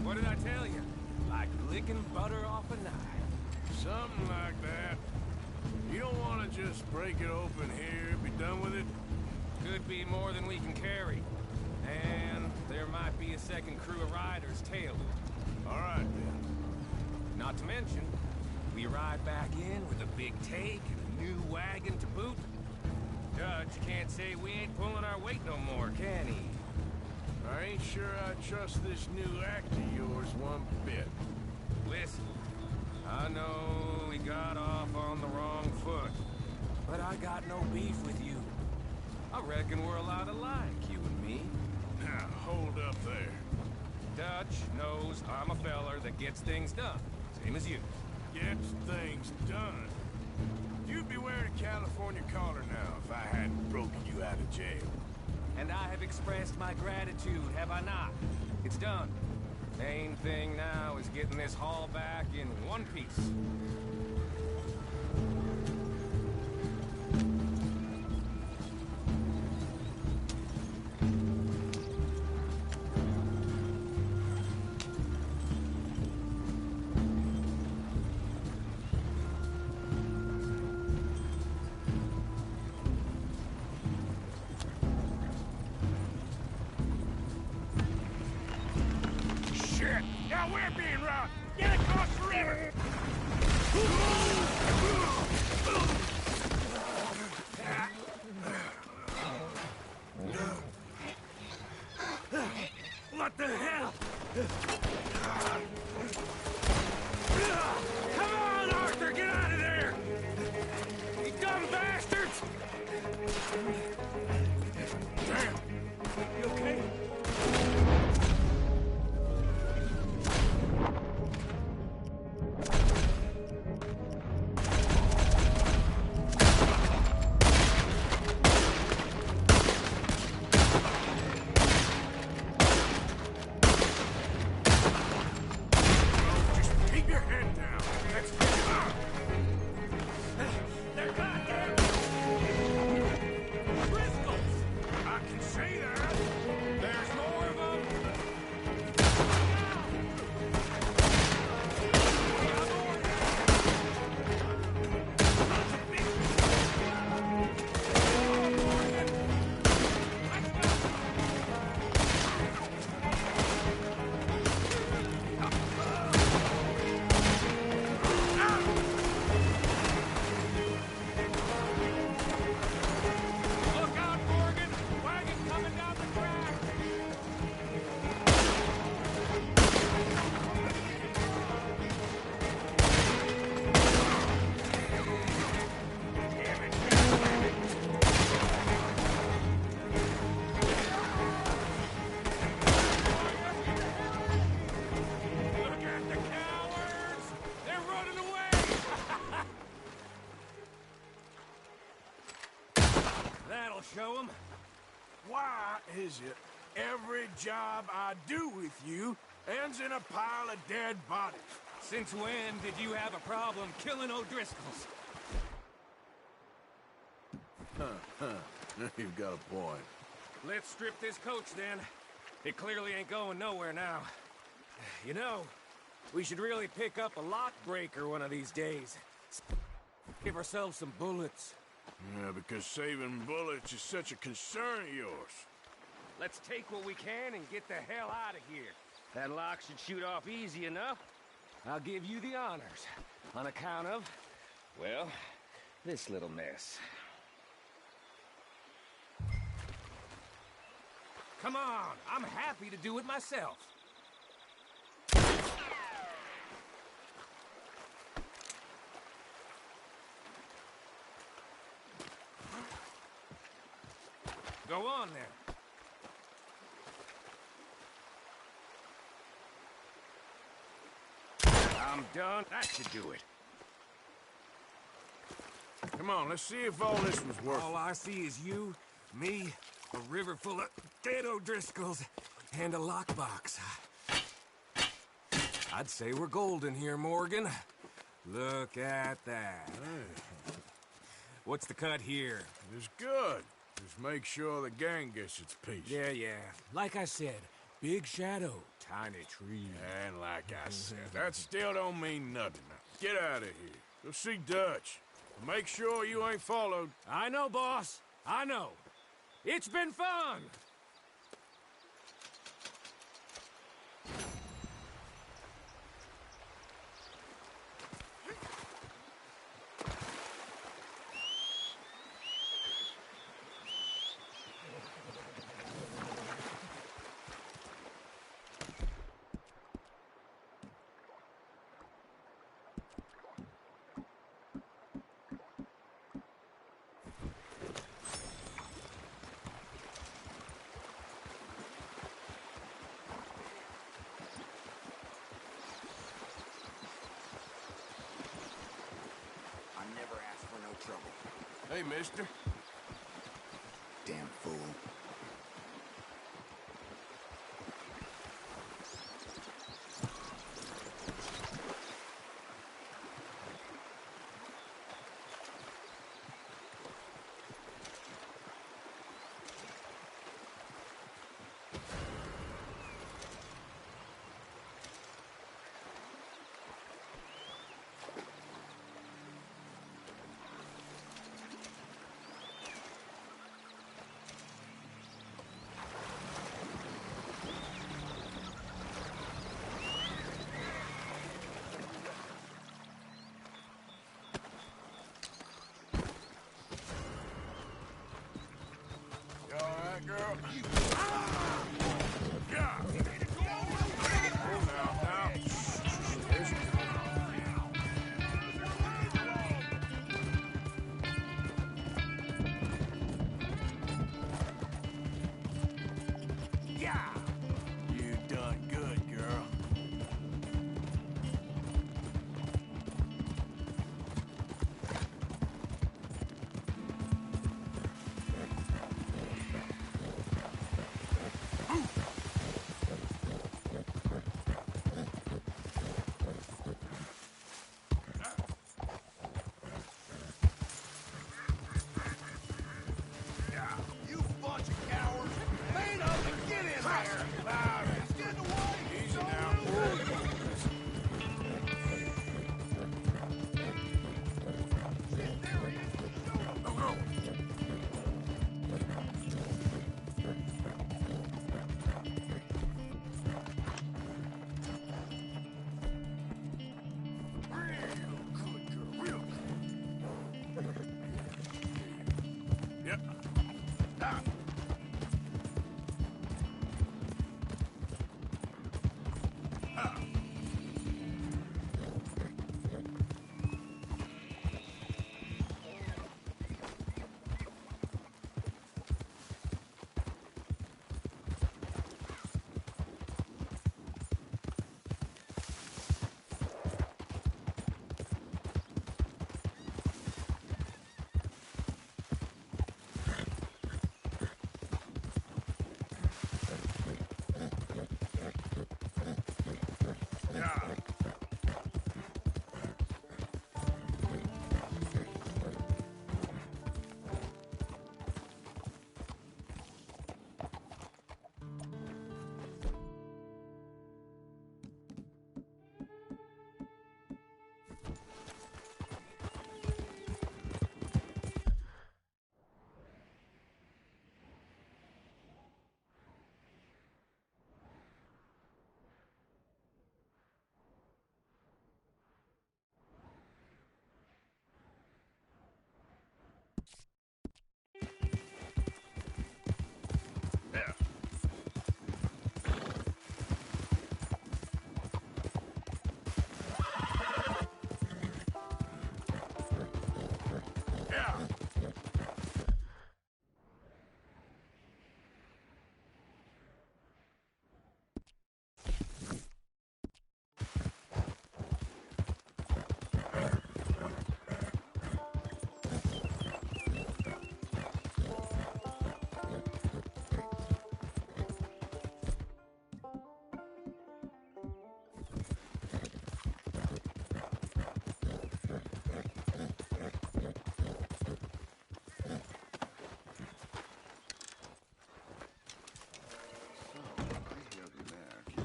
What did I tell you? Like licking butter off a knife. Something like that. You don't want to just break it open here, be done with it? Could be more than we can carry. And there might be a second crew of riders tailored. All right, then. Not to mention, we ride back in with a big take and a new wagon to boot. Judge can't say we ain't pulling our weight no more, can he? I ain't sure I trust this new act of yours one bit. Listen, I know we got off on the wrong foot, but I got no beef with you. I reckon we're a lot alike, you and me. Now, hold up there. Dutch knows I'm a feller that gets things done, same as you. Gets things done. You'd be wearing a California collar now if I hadn't broken you out of jail. And I have expressed my gratitude, have I not? It's done. Main thing now is getting this haul back in one piece. Shit! Now we're being robbed! Get across the river! What the hell? Come on, Arthur, get out of there! You dumb bastards! Damn! You okay? Keep your head down. Let's get it out. They're goddamn Driscolls! I can say that. There's more of them! Look out, Morgan! Wagon coming down the track! Look at the cowards! They're running away! That'll show them. Why is it every job I do with you ends in a pile of dead bodies? Since when did you have a problem killing O'Driscolls? You've got a point. Let's strip this coach then. It clearly ain't going nowhere now. You know, We should really pick up a lock breaker one of these days. Give ourselves some bullets. Yeah, because saving bullets is such a concern of yours. Let's take what we can and get the hell out of here. That lock should shoot off easy enough. I'll give you the honors. On account of, well, this little mess. Come on, I'm happy to do it myself. Go on there. I'm done. That should do it. Come on, let's see if all this was worth All I see is you, me, a river full of dead O'Driscolls, and a lockbox. I'd say we're golden here, Morgan. Look at that. What's the cut here? It's good. Just make sure the gang gets its piece. Yeah. Like I said, big shadow, tiny tree. And like I said, that still don't mean nothing. Now, get out of here. Go see Dutch. Make sure you ain't followed. I know, boss. I know. It's been fun! Hey, mister. Damn fool.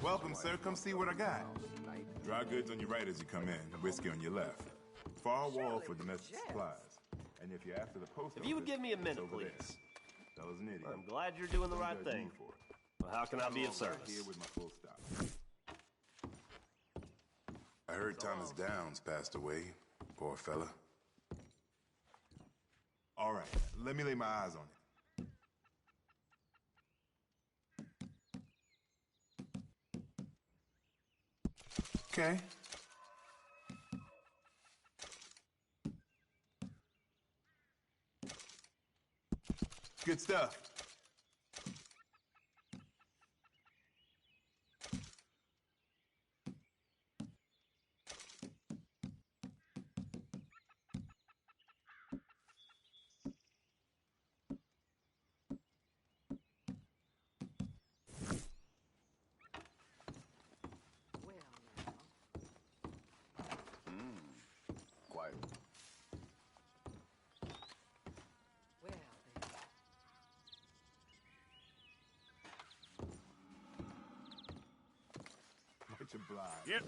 Welcome, sir. Come see what I got. Dry goods on your right as you come in, whiskey on your left. Far wall for domestic supplies. And if you're after the post If you would office, give me a minute, it's over please. there. Fella's an idiot. I'm glad you're doing the Don't right judge me thing. for it. Well, how can I be of Right service? here with my full stop. I heard Thomas Downs passed away. Poor fella. All right, let me lay my eyes on it. Okay. Good stuff. Quiet. Much obliged. Yep.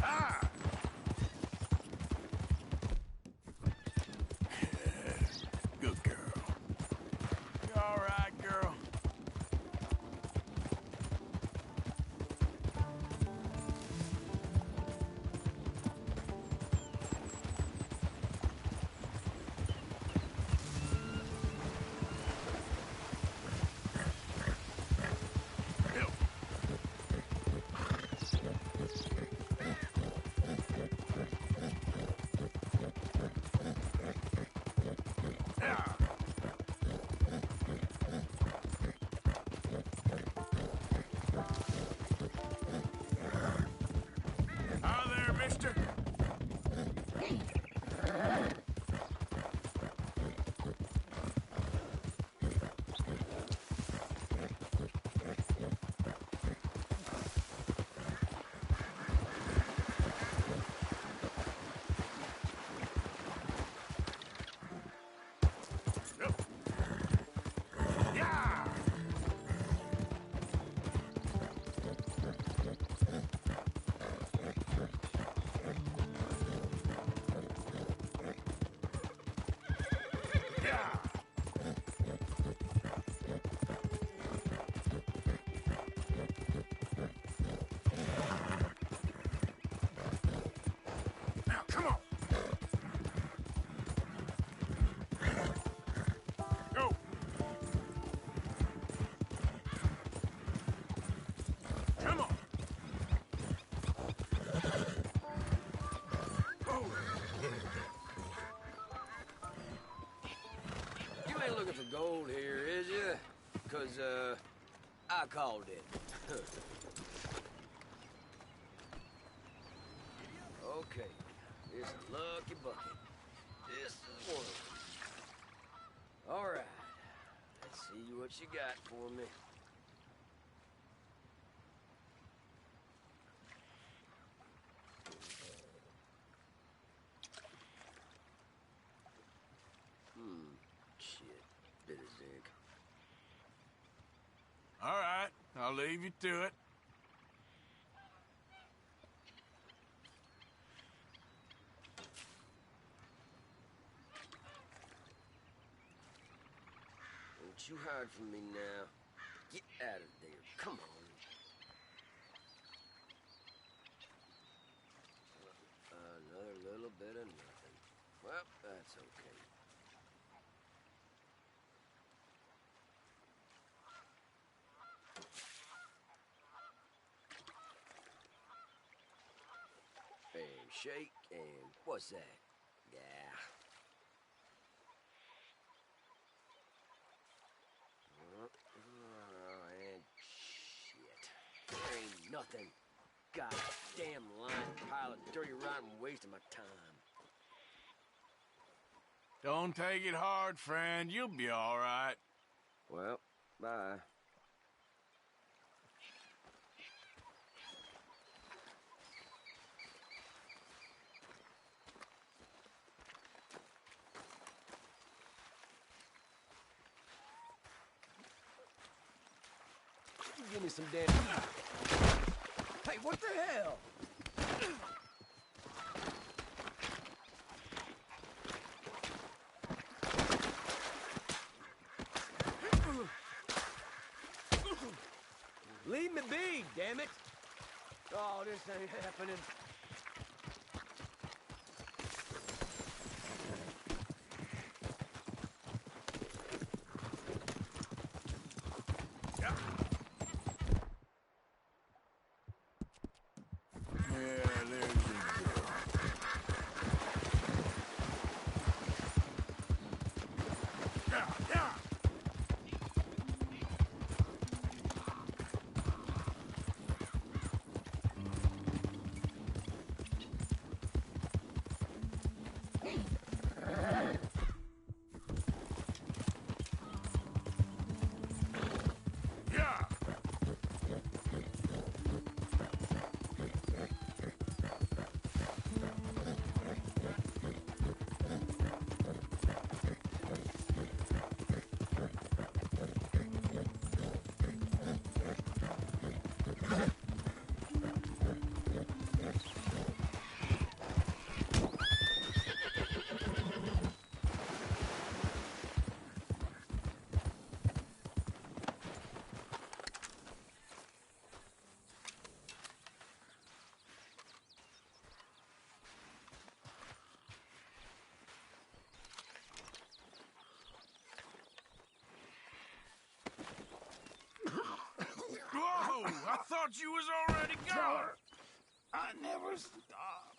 Ah! Good girl. You all right, girl? Hi there, mister. Yeah! Yeah! Now, come on! Go! Come on! Oh. You ain't looking for gold here, is you? 'Cause, I called it. Okay, this is Lucky Bucket. This is one. All right, let's see what you got for me. Shit, bit of zinc. All right, I'll leave you to it. Don't you hide from me now. Get out of there. Come on. Another little bit of nothing. Well, that's okay. And shake, and what's that? Yeah. And shit. There ain't nothing. Goddamn lying pile of dirty rotten waste of my time. Don't take it hard, friend. You'll be all right. Well, bye. give me some damn... Hey, what the hell? Leave me be, damn it! Oh, this ain't happening. Whoa! I thought you was already gone! I never stop.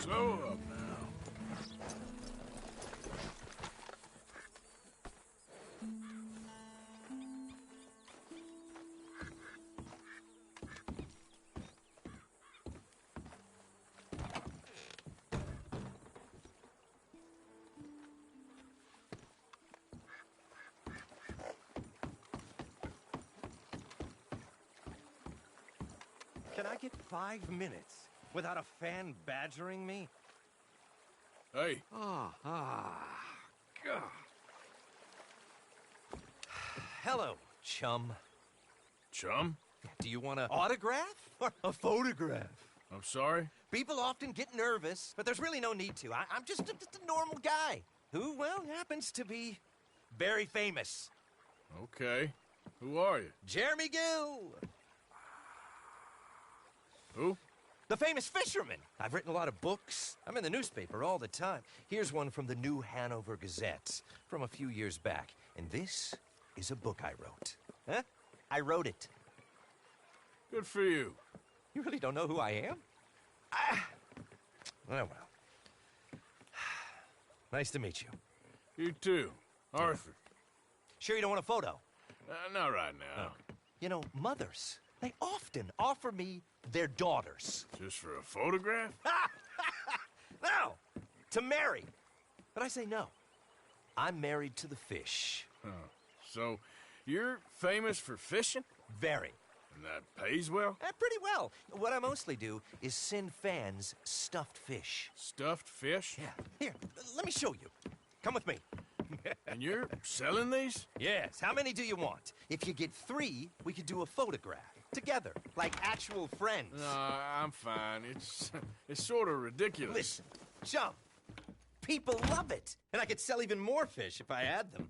Slow up now. Can I get 5 minutes without a fan badgering me? Hey. God. Hello, chum. Chum? Do you want an autograph or a photograph? I'm sorry? People often get nervous, but there's really no need to. I'm just a normal guy who, well, happens to be very famous. Okay. Who are you? Jeremy Gill. Who? The famous fisherman. I've written a lot of books. I'm in the newspaper all the time. Here's one from the New Hanover Gazette from a few years back. And this is a book I wrote. Huh? I wrote it. Good for you. You really don't know who I am? Oh, well. Nice to meet you. You too. Arthur. Sure you don't want a photo? Not right now. You know, mothers, they often offer me their daughters. Just for a photograph? No! To marry. But I say no. I'm married to the fish. Huh. So, you're famous for fishing? Very. And that pays well? Pretty well. What I mostly do is send fans stuffed fish. Stuffed fish? Yeah. Here, let me show you. Come with me. And you're selling these? Yes. How many do you want? If you get 3, we could do a photograph. Together. Like actual friends. No, I'm fine. It's sort of ridiculous. Listen, Chum. People love it. And I could sell even more fish if I had them.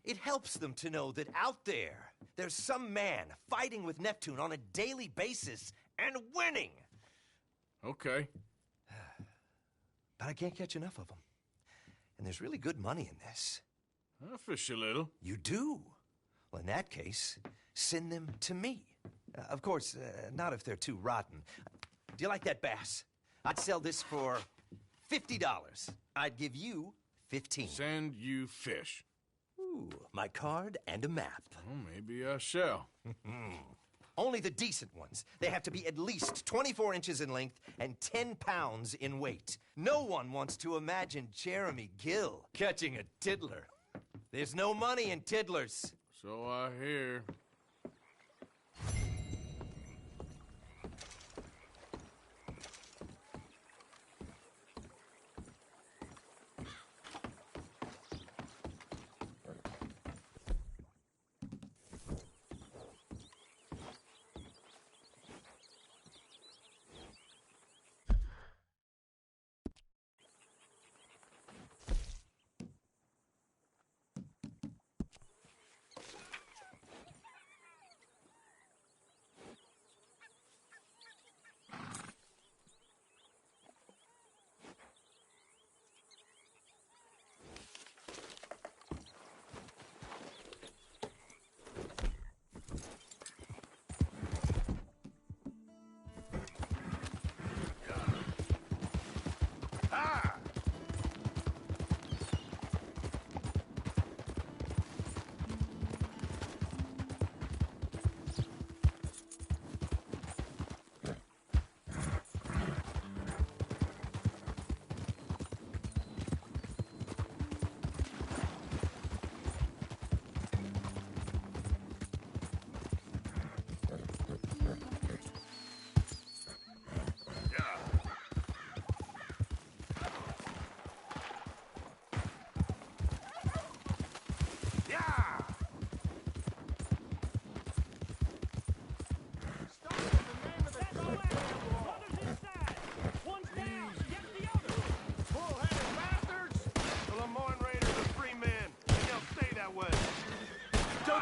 It helps them to know that out there's some man fighting with Neptune on a daily basis and winning. Okay. But I can't catch enough of them. And there's really good money in this. I'll fish a little. You do? Well, in that case, send them to me. Of course, not if they're too rotten. Do you like that bass? I'd sell this for $50. I'd give you 15. Send you fish. Ooh, my card and a map. Well, maybe I shall. Only the decent ones. They have to be at least 24 inches in length and 10 pounds in weight. No one wants to imagine Jeremy Gill catching a tiddler. There's no money in tiddlers. So I hear.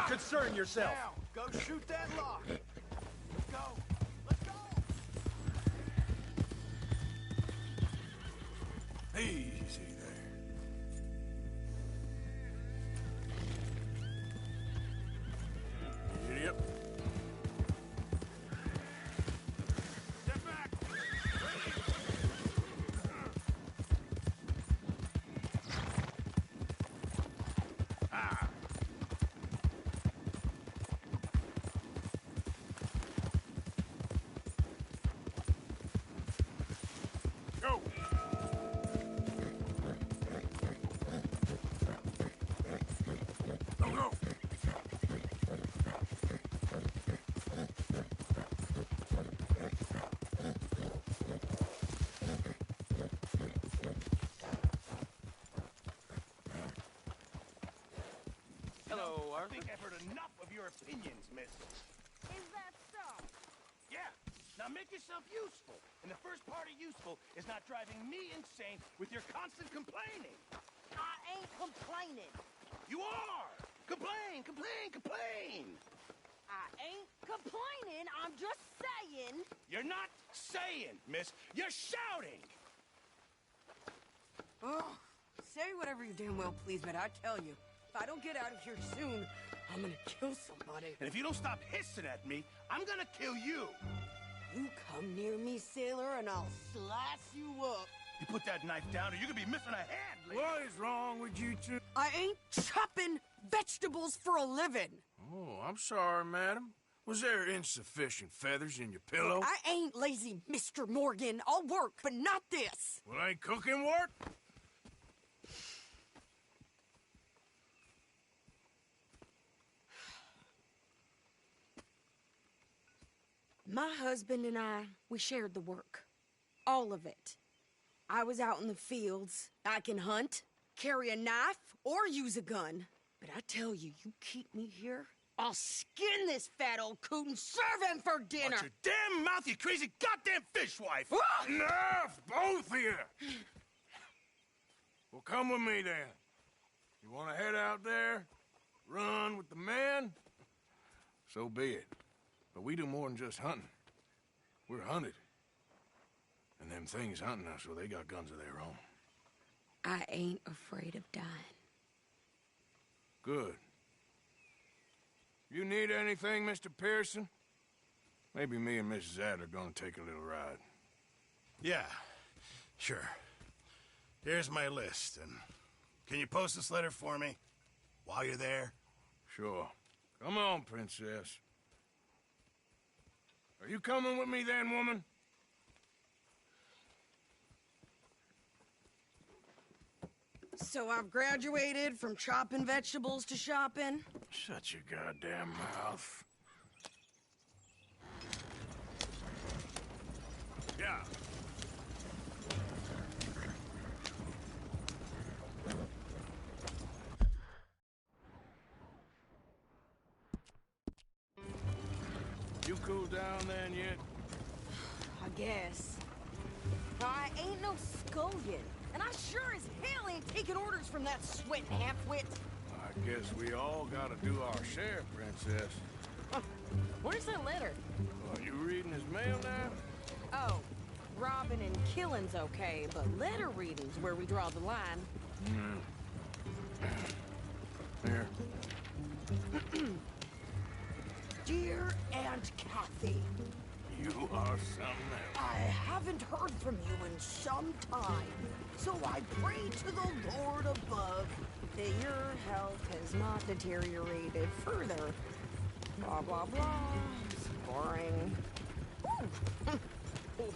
Concern yourself. Now, go shoot that lock. Let's go. Easy there. Idiot. Step back. Hello, Arthur. I think I've heard enough of your opinions, miss. Is that so? Yeah. Now make yourself useful. And the first part of useful is not driving me insane with your constant complaining. I ain't complaining. You are! Complain, complain, complain! I ain't complaining. I'm just saying. You're not saying, miss. You're shouting! Oh, say whatever you damn well please, but I tell you, if I don't get out of here soon, I'm gonna kill somebody. And if you don't stop hissing at me, I'm gonna kill you. You come near me, sailor, and I'll slice you up. You put that knife down or you're gonna be missing a hand, lady. What is wrong with you two? I ain't chopping vegetables for a living. Oh, I'm sorry, madam. Was there insufficient feathers in your pillow? I ain't lazy, Mr. Morgan. I'll work, but not this. Well, ain't cooking work? My husband and I, we shared the work. All of it. I was out in the fields. I can hunt, carry a knife, or use a gun. But I tell you, you keep me here, I'll skin this fat old coot and serve him for dinner. Watch your damn mouth, you crazy goddamn fishwife! Enough, both of you! Well, come with me, then. You want to head out there? Run with the men? So be it. But we do more than just hunting. We're hunted. And them things hunting us, well, they got guns of their own. I ain't afraid of dying. Good. You need anything, Mr. Pearson? Maybe me and Mrs. Adler are gonna take a little ride. Yeah, sure. Here's my list, and can you post this letter for me while you're there? Sure. Come on, Princess. Are you coming with me then, woman? So I've graduated from chopping vegetables to shopping? Shut your goddamn mouth. Yeah. You cool down then yet? I guess. I ain't no scullion, and I sure as hell ain't taking orders from that sweating half-wit. I guess we all gotta do our share, Princess. Where's that letter? Are you reading his mail now? Oh, robbing and killing's okay, but letter reading's where we draw the line. Here. Dear Aunt Kathy. You are something else. I haven't heard from you in some time, so I pray to the Lord above that your health has not deteriorated further. Blah, blah, blah. It's boring.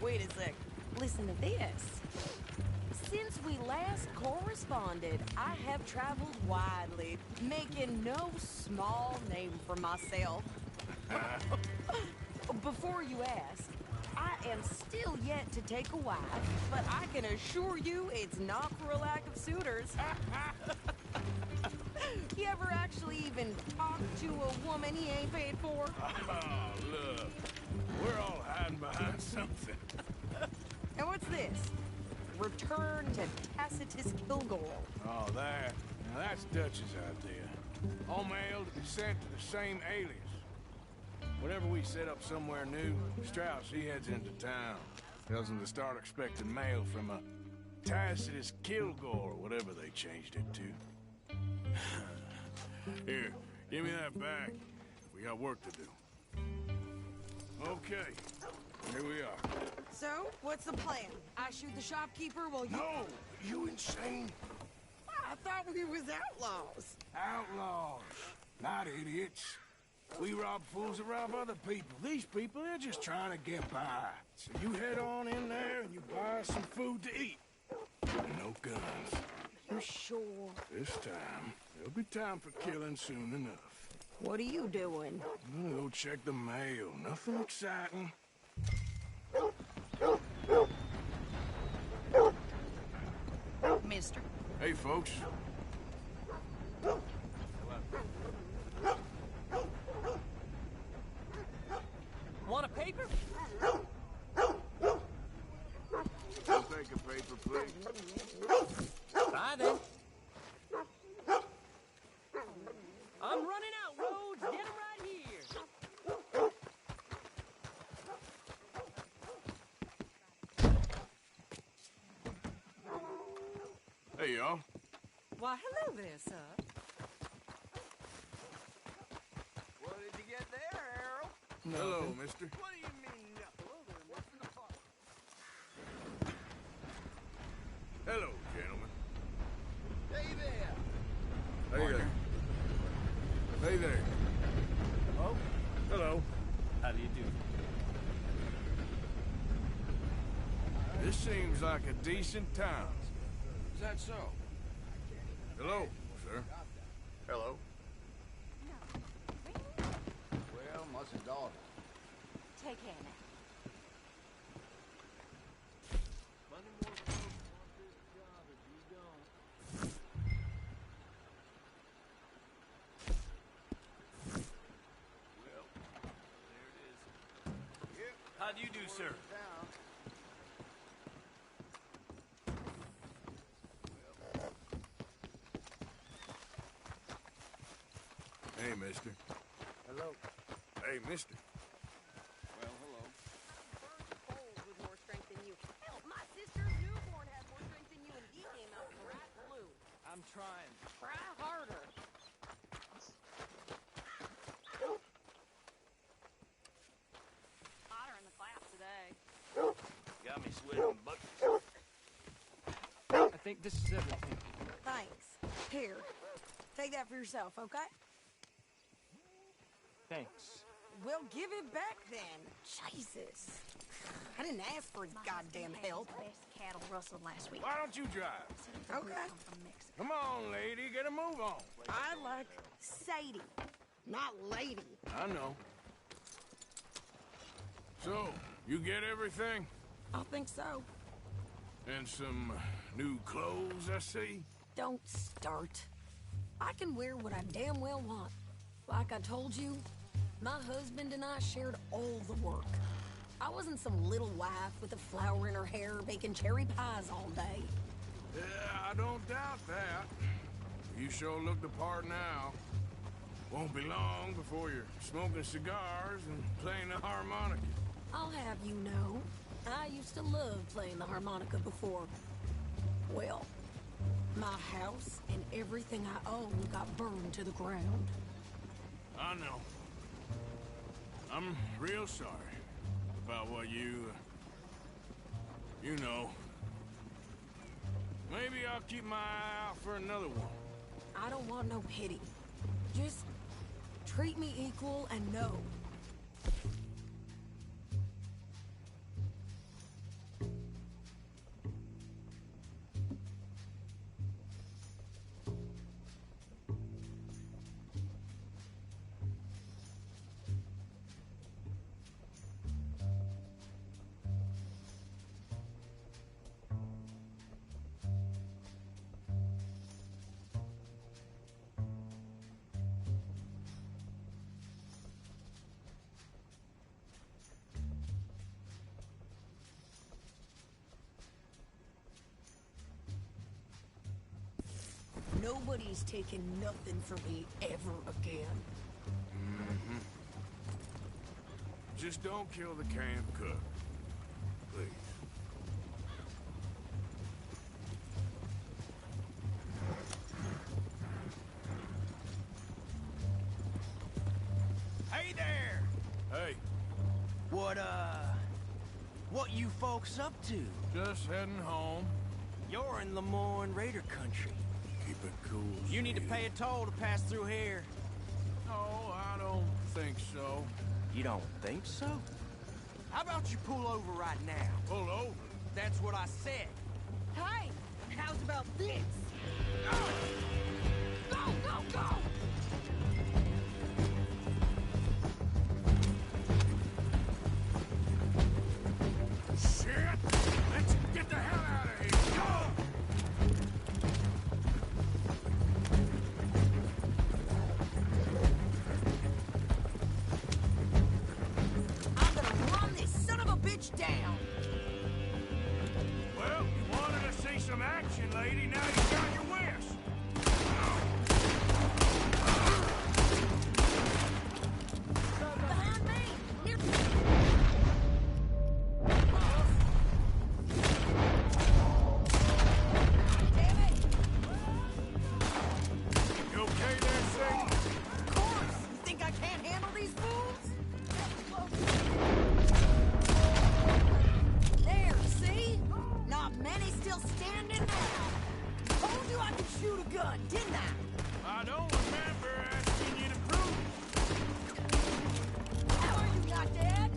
Wait a sec. Listen to this. Since we last corresponded, I have traveled widely, making no small name for myself. Before you ask, I am still yet to take a wife, but I can assure you it's not for a lack of suitors. You ever actually even talk to a woman he ain't paid for? Oh, look. We're all hiding behind something. And what's this? Return to Tacitus Kilgore. Oh, that. Now, that's Dutch's idea. All mail to be sent to the same alias. Whenever we set up somewhere new, Strauss, he heads into town. Tells them to start expecting mail from a Tacitus Kilgore, or whatever they changed it to. Here, give me that back. We got work to do. Okay, here we are. So, what's the plan? I shoot the shopkeeper while you... No! You insane? I thought we was outlaws. Outlaws, not idiots. We rob fools that rob other people. These people, they're just trying to get by. So you head on in there and you buy some food to eat. No guns. You sure? This time, there'll be time for killing soon enough. What are you doing? I'm gonna go check the mail. Nothing exciting. Mister. Hey, folks. Want a paper? I'll take a paper, please. Bye, then. I'm running out, Rhodes. Get him right here. Hey, y'all. Why, hello there, sir. What did you get there, Harold? Hello, mister. What do you mean, nothing? This seems like a decent town. Is that so? Hello, sir. Hello. Well, mustn't dog it. Take care now. How do you do, sir? Hey, mister. Hello. Hey, mister. Well, hello. With more strength than you. Hell, my sister's newborn had more strength than you, and he came out bright blue. I'm trying. Try harder. Hotter in the class today. Got me sweating buckets. I think this is everything. Thanks. Here, take that for yourself, okay? Thanks. We'll give it back then. Jesus. I didn't ask for goddamn help. Best cattle rustled last week. Why don't you drive? Okay. Come on, lady. Get a move on. I like Sadie, not lady. I know. So, you get everything? I think so. And some new clothes, I see? Don't start. I can wear what I damn well want. Like I told you, my husband and I shared all the work. I wasn't some little wife with a flower in her hair baking cherry pies all day. Yeah, I don't doubt that. You sure look the part now. Won't be long before you're smoking cigars and playing the harmonica. I'll have you know, I used to love playing the harmonica before. Well, my house and everything I own got burned to the ground. I know. I'm real sorry about what you know. Maybe I'll keep my eye out for another one. I don't want no pity. Just treat me equal and know. Nobody's taking nothing from me ever again. Mm-hmm. Just don't kill the camp cook. Please. Hey there! Hey. What you folks up to? Just heading home. You're in Lemoyne Raider country. Keep it cool. You need to pay a toll to pass through here. No, I don't think so. You don't think so? How about you pull over right now? Pull over? That's what I said. Hey, how's about this? Go, go, go! Shit! Let's get the hell out of here! Go! I'm gonna run this son of a bitch down! Well, you wanted to see some action, lady. Now you got your wish. Behind me! Near... Damn it! You okay there, Sadie? Of course! You think I can't handle these fools? There, see? Not many still standing now. Told you I could shoot a gun, didn't I? I don't remember asking you to prove How are you, not dead?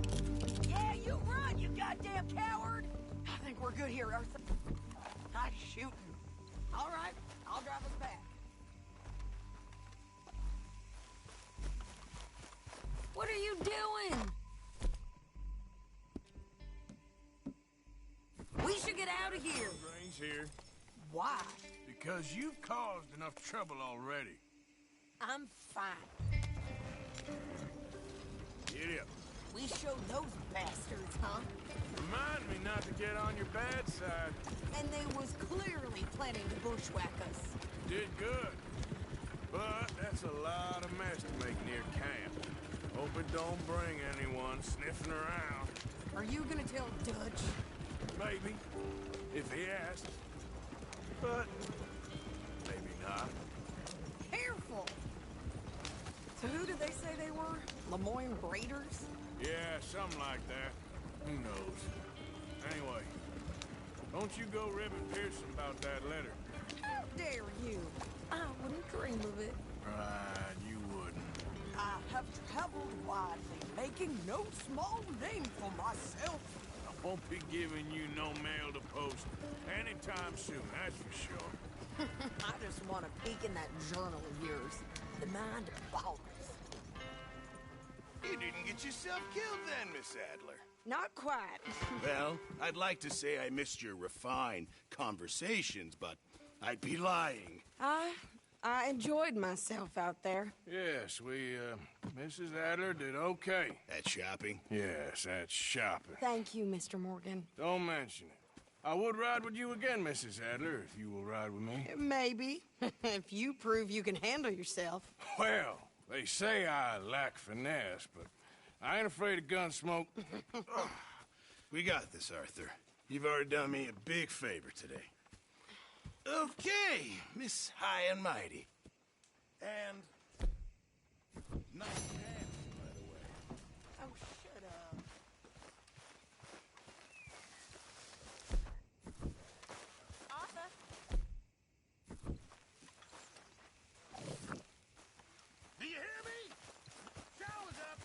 Yeah, you run, you goddamn coward! I think we're good good here, Arthur. Nice shooting. All right, I'll drive us back. What are you doing? We should get out of here. Brains here. Why? Because you've caused enough trouble already. I'm fine. Get up. We showed those bastards, huh? Remind me not to get on your bad side. And they was clearly planning to bushwhack us. Did good. But that's a lot of mess to make near camp. Hope it don't bring anyone sniffing around. Are you gonna tell Dutch? Maybe. If he asks. But maybe not. Careful! So who did they say they were? Lemoyne Raiders? Yeah, something like that. Who knows? Anyway, don't you go ribbing Pearson about that letter. How dare you? I wouldn't dream of it. Right, you wouldn't. I have traveled widely, making no small name for myself. I won't be giving you no mail to post anytime soon, that's for sure. I just want to peek in that journal of yours. The mind boggles. You didn't get yourself killed then, Miss Adler. Not quite. Well, I'd like to say I missed your refined conversations, but I'd be lying. I enjoyed myself out there. Yes, Mrs. Adler did okay. At shopping? Yes, at shopping. Thank you, Mr. Morgan. Don't mention it. I would ride with you again, Mrs. Adler, if you will ride with me. Maybe. If you prove you can handle yourself. Well, they say I lack finesse, but I ain't afraid of gun smoke. We got this, Arthur. You've already done me a big favor today. Okay, Miss High and Mighty. And nice hands, by the way. Oh, shut up. Arthur? Do you hear me? Shower's up.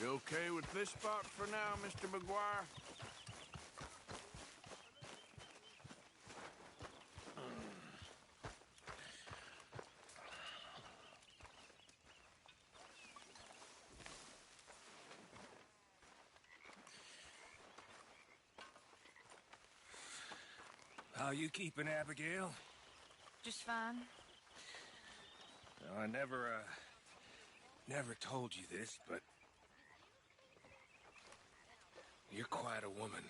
You okay with this spot for now, Mr. McGuire? How you keeping, Abigail? Just fine. Well, I never told you this, but you're quite a woman.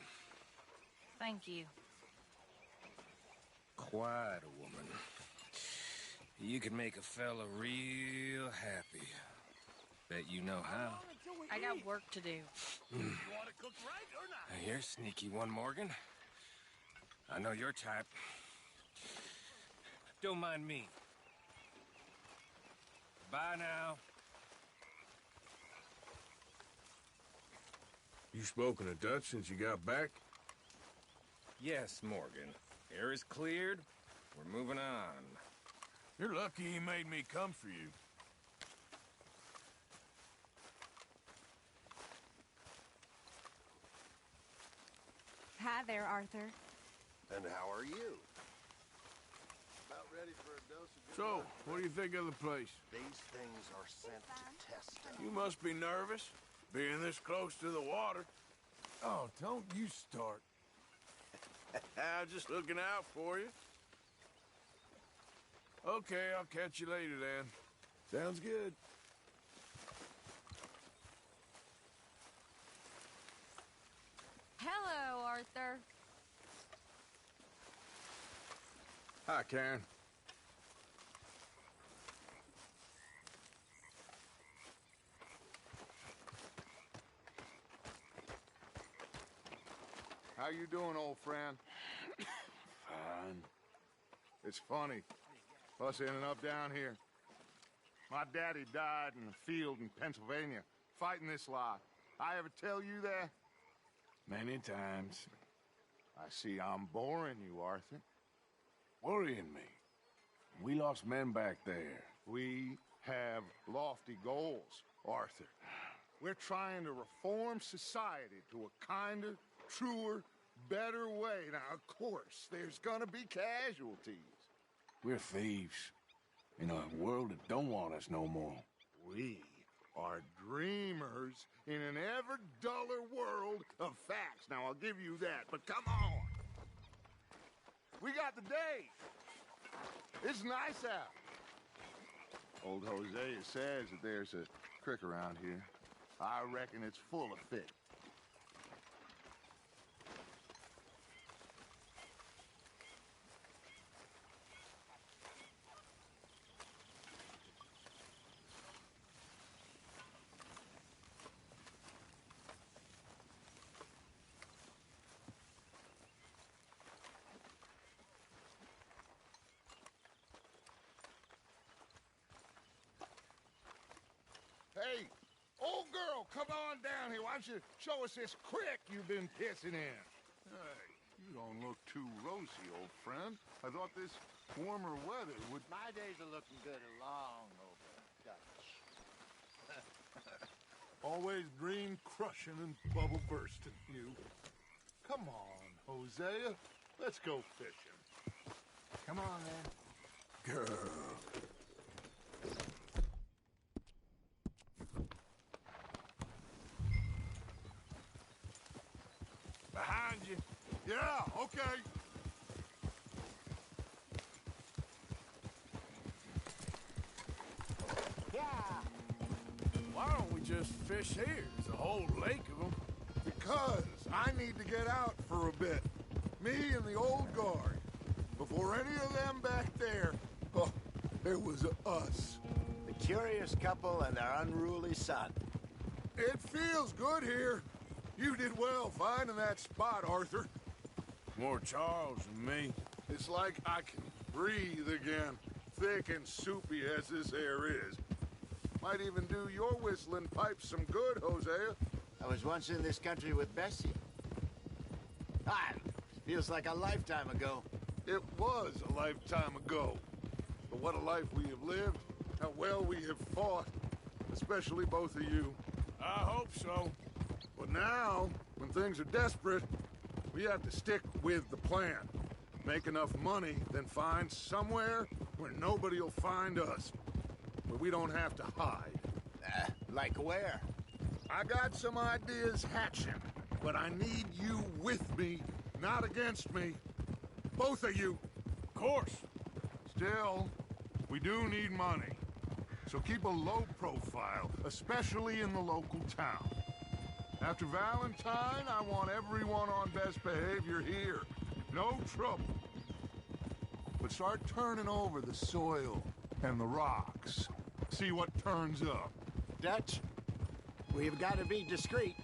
Thank you. Quite a woman. You can make a fella real happy. Bet you know how. I got work to do. Now, you're a sneaky one, Morgan. I know your type. Don't mind me. Bye now. You spoken to Dutch since you got back? Yes, Morgan. Air is cleared. We're moving on. You're lucky he made me come for you. Hi there, Arthur. And how are you? About ready for a dose of... So, what do you think of the place? These things are sent to test us. You must be nervous, being this close to the water. Oh, don't you start. I'm just looking out for you. Okay, I'll catch you later then. Sounds good. Hello, Arthur. Hi, Karen. How you doing, old friend? Fine. It's funny, us ending up down here. My daddy died in a field in Pennsylvania, fighting this lot. I ever tell you that? Many times. I see I'm boring you, Arthur. Worrying me. We lost men back there. We have lofty goals, Arthur. We're trying to reform society to a kinder, truer, better way. Now, of course, there's gonna be casualties. We're thieves. In a world that don't want us no more. We are dreamers in an ever duller world of facts. Now, I'll give you that, but come on. We got the day. It's nice out. Old Hosea says that there's a creek around here. I reckon it's full of fish. Hey, old girl, come on down here. Why don't you show us this creek you've been pissing in? Hey, you don't look too rosy, old friend. I thought this warmer weather would... My days are looking good along over Dutch. Always dream crushing and bubble bursting, you. Come on, Hosea. Let's go fishing. Come on, then. Girl. Behind you. Yeah, okay. Yeah. Why don't we just fish here? There's a whole lake of them. Because I need to get out for a bit. Me and the old guard. Before any of them back there, oh, there was us. The curious couple and their unruly son. It feels good here. You did well finding that spot, Arthur. More Charles than me. It's like I can breathe again, thick and soupy as this air is. Might even do your whistling pipes some good, Hosea. I was once in this country with Bessie. Ah, feels like a lifetime ago. It was a lifetime ago. But what a life we have lived. How well we have fought. Especially both of you. I hope so. But now, when things are desperate, we have to stick with the plan. Make enough money, then find somewhere where nobody will find us. Where we don't have to hide. Like where? I got some ideas hatching, but I need you with me, not against me. Both of you. Of course. Still, we do need money. So keep a low profile, especially in the local town. After Valentine, I want everyone on best behavior here. No trouble. But start turning over the soil and the rocks. See what turns up. Dutch, we've got to be discreet.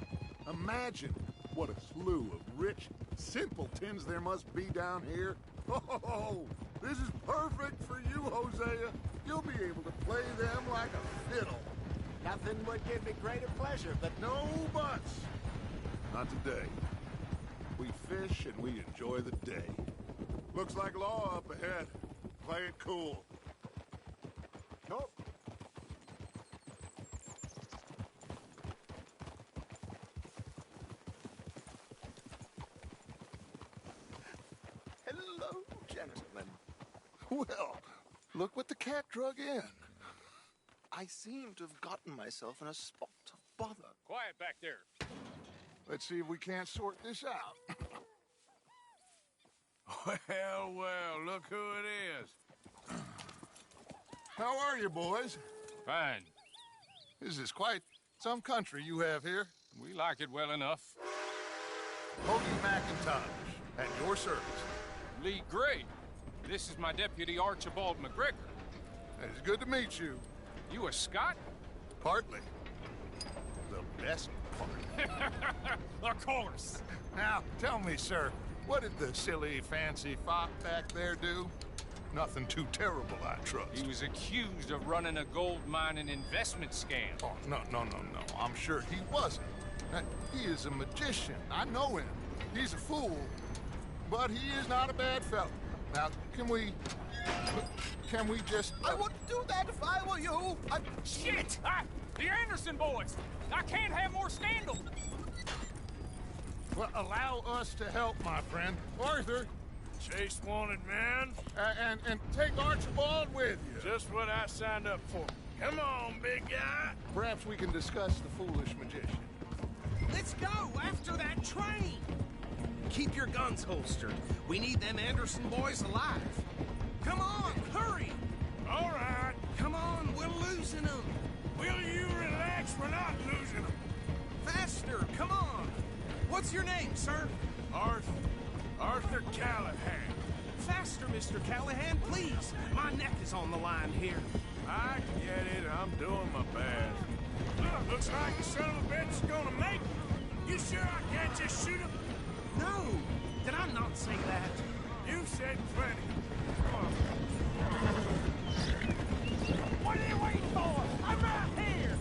Imagine what a slew of rich simpletons there must be down here. Oh, this is perfect for you, Hosea. You'll be able to play them like a fiddle. Nothing would give me greater pleasure, but no buts. Not today. we fish, and we enjoy the day. Looks like law up ahead. Play it cool. Nope. Hello, gentlemen. Well, look what the cat drug in. I seem to have gotten myself in a spot of bother. Quiet back there. Let's see if we can't sort this out. Well, well, look who it is. How are you, boys? Fine. This is quite some country you have here. We like it well enough. Hoagie McIntosh, at your service. Lee Gray. This is my deputy, Archibald McGregor. It's good to meet you. You a Scot? Partly. The best part. Of course. Now, tell me, sir, what did the silly, fancy fop back there do? Nothing too terrible, I trust. He was accused of running a gold mine and investment scam. Oh, no. I'm sure he wasn't. He is a magician. I know him. He's a fool, but he is not a bad fellow. Now, can we just... I wouldn't do that if I were you. Shit! The Anderson boys! I can't have more scandal! Well, allow us to help, my friend. Arthur! Chase wanted man. And take Archibald with you. Just what I signed up for. Come on, big guy. Perhaps we can discuss the foolish magician. Let's go after that train! Keep your guns holstered. We need them Anderson boys alive. Come on, hurry! All right. Come on, we're losing them. Will you relax? We're not losing them. Faster, come on. What's your name, sir? Arthur Callahan. Faster, Mr. Callahan, please. My neck is on the line here. I get it. I'm doing my best. Looks like the son of a bitch is gonna make it. You sure I can't just shoot him? No. Did I not say that? You said plenty. What are you waiting for? I'm right here!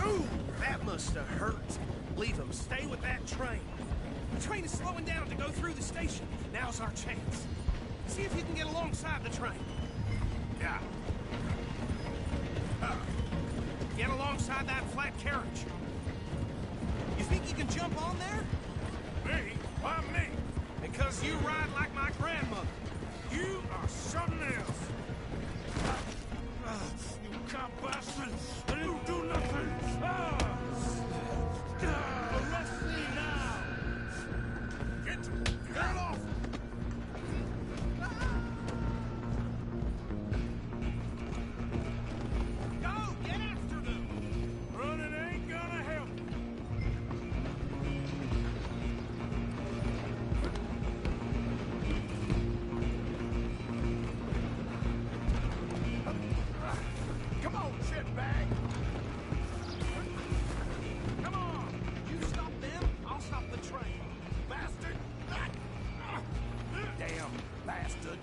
Ooh, that must have hurt. Leave them. Stay with that train. The train is slowing down to go through the station. Now's our chance. See if you can get alongside the train. Yeah. Get alongside that flat carriage. You think you can jump on there? Me? Why me? Because you ride like my grandmother. You are something else. You cop bastard! I didn't do nothing! Arrest me now! Get off! Go! Get after them! Running ain't gonna help. Come on, shitbag! Come on! You stop them, I'll stop the train. Bastard! Damn bastard.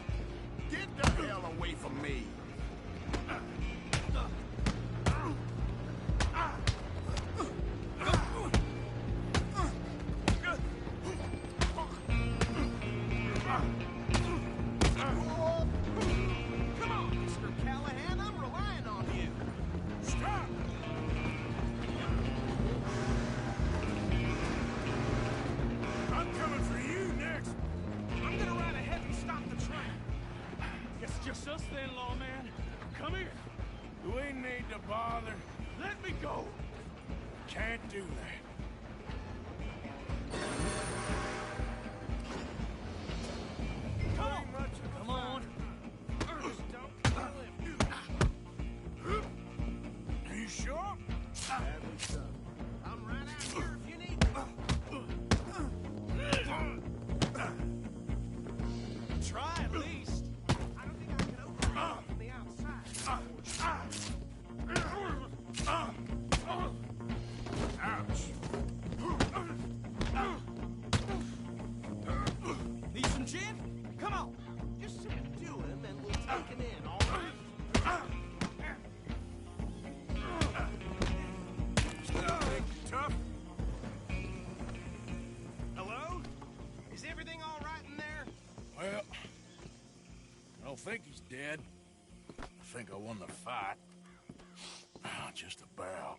Get the hell away from me. Come on, Mr. Callahan, I'm relying on you. Stop! I'm coming for you next. I'm gonna ride ahead and stop the train. Guess it's just us then, lawman. Come here. Do we need to bother? Let me go. Can't do that. Come on. Ernest, don't kill him. Are you sure? I'm right out here if you need me. Try at least. I don't think I can open it from the outside. Ouch. think he's dead. I think I won the fight. Just about.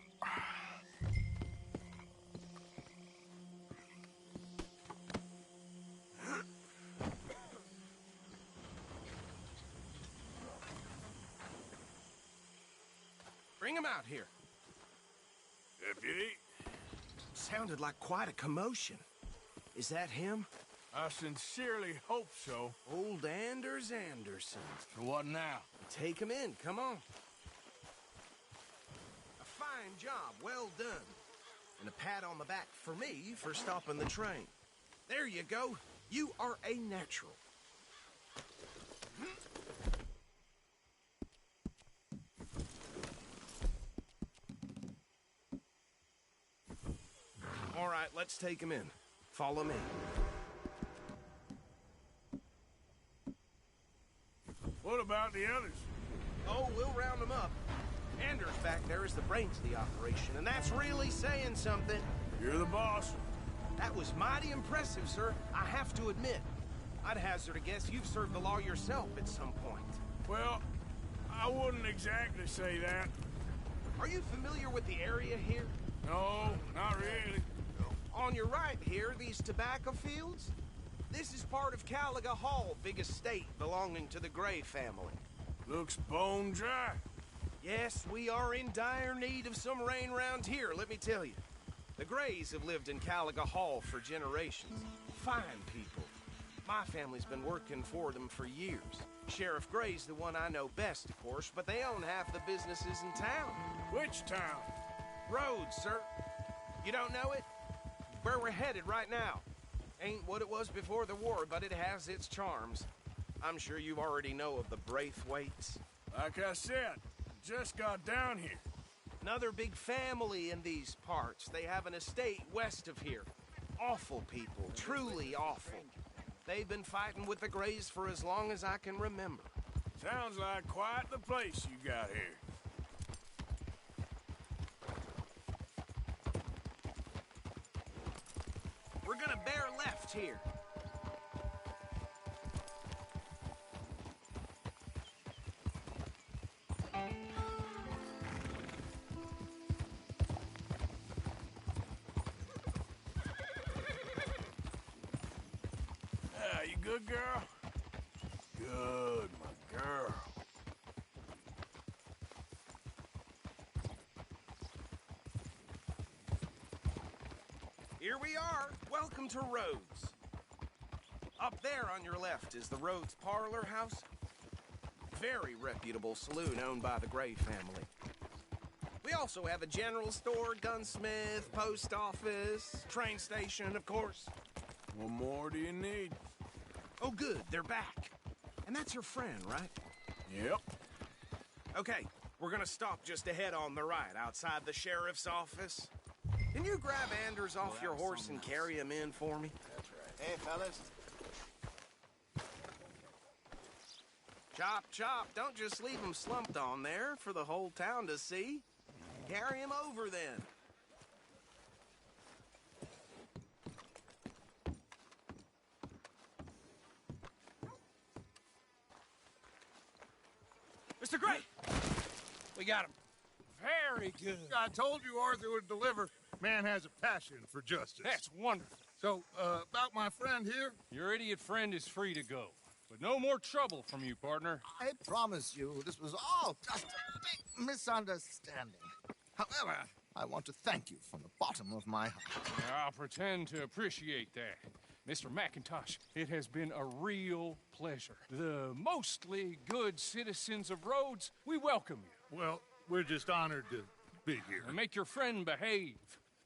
Bring him out here. Deputy? Sounded like quite a commotion. Is that him? I sincerely hope so. Old Anders Anderson. So what now? Take him in, come on. A fine job, well done. And a pat on the back for me for stopping the train. There you go. You are a natural. All right, let's take him in. Follow me. What about the others? Oh, we'll round them up. Anders back there is the brains of the operation, and that's really saying something. You're the boss. That was mighty impressive, sir. I have to admit. I'd hazard a guess you've served the law yourself at some point. Well, I wouldn't exactly say that. Are you familiar with the area here? No, not really. On your right here, these tobacco fields? This is part of Caliga Hall, big estate belonging to the Gray family. Looks bone dry. Yes, we are in dire need of some rain round here, let me tell you. The Grays have lived in Caliga Hall for generations. Fine people. My family's been working for them for years. Sheriff Gray's the one I know best, of course, but they own half the businesses in town. Which town? Rhodes, sir. You don't know it? Where we're headed right now. Ain't what it was before the war, but it has its charms. I'm sure you already know of the Braithwaites. Like I said, just got down here. Another big family in these parts. They have an estate west of here. Awful people, truly awful. They've been fighting with the Grays for as long as I can remember. Sounds like quite the place you got here. We're gonna bear left here. You good, girl? Good, my girl. Here we are. Welcome to Rhodes. Up there on your left is the Rhodes Parlor House. Very reputable saloon owned by the Gray family. We also have a general store, gunsmith, post office, train station, of course. What more do you need? Oh, good. They're back. And that's your friend, right? Yep. Okay, we're gonna stop just ahead on the right, outside the sheriff's office. Can you grab Anders off your horse and carry him in for me? That's right. Hey, fellas. Chop, chop. Don't just leave him slumped on there for the whole town to see. Carry him over, then. Mr. Gray! We got him. Very good. I told you Arthur would deliver. Man has a passion for justice. That's wonderful. So, about my friend here? Your idiot friend is free to go. But no more trouble from you, partner. I promise you, this was all just a big misunderstanding. However, I want to thank you from the bottom of my heart. I'll pretend to appreciate that. Mr. McIntosh, it has been a real pleasure. The mostly good citizens of Rhodes, we welcome you. Well, we're just honored to be here. And make your friend behave.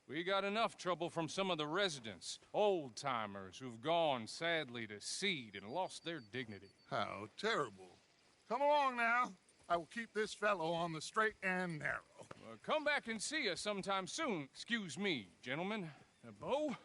We got enough trouble from some of the residents, old-timers who've gone, sadly, to seed and lost their dignity. How terrible. Come along now. I will keep this fellow on the straight and narrow. Come back and see us sometime soon. Excuse me, gentlemen. Bo,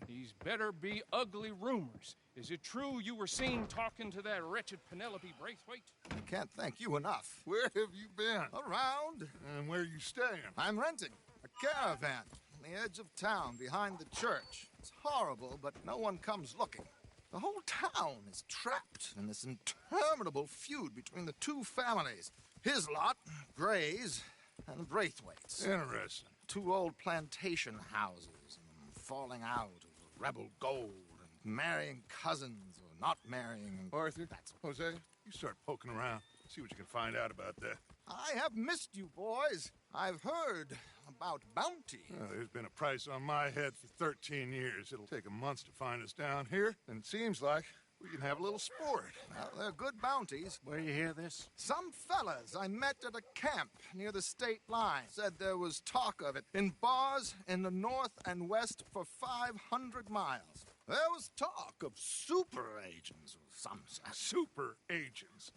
these better be ugly rumors. Is it true you were seen talking to that wretched Penelope Braithwaite? I can't thank you enough. Where have you been? Around. And where are you staying? I'm renting a caravan on the edge of town behind the church. It's horrible, but no one comes looking. The whole town is trapped in this interminable feud between the two families. His lot, Gray's, and the Braithwaites. Interesting. Two old plantation houses, and falling out over rebel gold, and marrying cousins or not marrying. Arthur, Jose, you start poking around. See what you can find out about that. I have missed you, boys. I've heard about bounty. Well, there's been a price on my head for 13 years. It'll take 'em months to find us down here, and it seems like we can have a little sport. Well, they're good bounties. Where you hear this? Some fellas I met at a camp near the state line said there was talk of it in bars in the north and west for 500 miles. There was talk of super agents or some such. Super agents.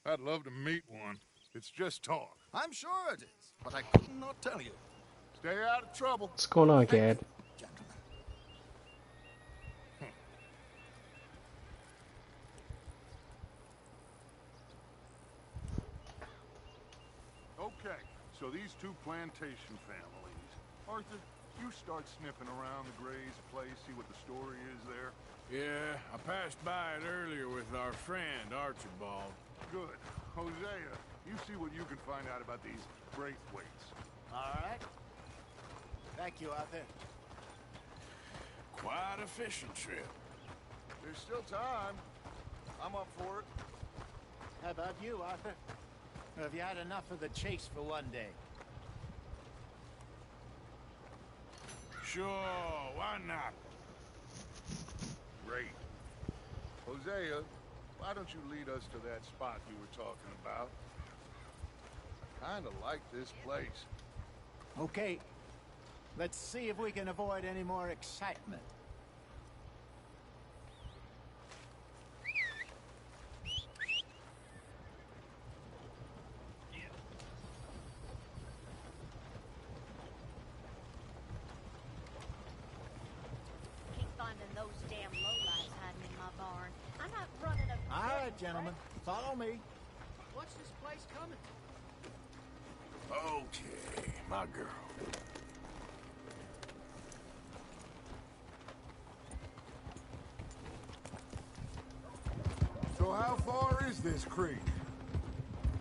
I'd love to meet one. It's just talk. I'm sure it is, but I could not tell you. Stay out of trouble. What's going on, Gad? Okay, so these two plantation families. Arthur, you start sniffing around the Gray's place, see what the story is there. Yeah, I passed by it earlier with our friend, Archibald. Good. Hosea, you see what you can find out about these Braithwaites. All right. Thank you, Arthur. Quite a fishing trip. There's still time. I'm up for it. How about you, Arthur? Or have you had enough of the chase for one day? Sure, why not? Great. Hosea, why don't you lead us to that spot you were talking about? Kinda like this place. Okay. Let's see if we can avoid any more excitement. Gentlemen, follow me. What's this place coming? Okay, my girl. So how far is this creek?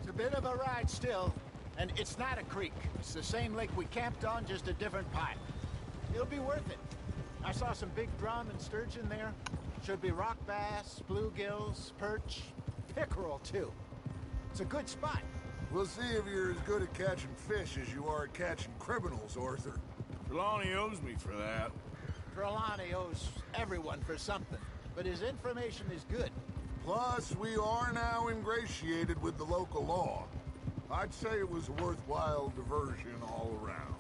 It's a bit of a ride still, and it's not a creek. It's the same lake we camped on, just a different pipe. It'll be worth it. I saw some big drum and sturgeon there. Should be rock bass, bluegills, perch, pickerel, too. It's a good spot. We'll see if you're as good at catching fish as you are at catching criminals, Arthur. Trelawney owes me for that. Trelawney owes everyone for something, but his information is good. Plus, we are now ingratiated with the local law. I'd say it was a worthwhile diversion all around.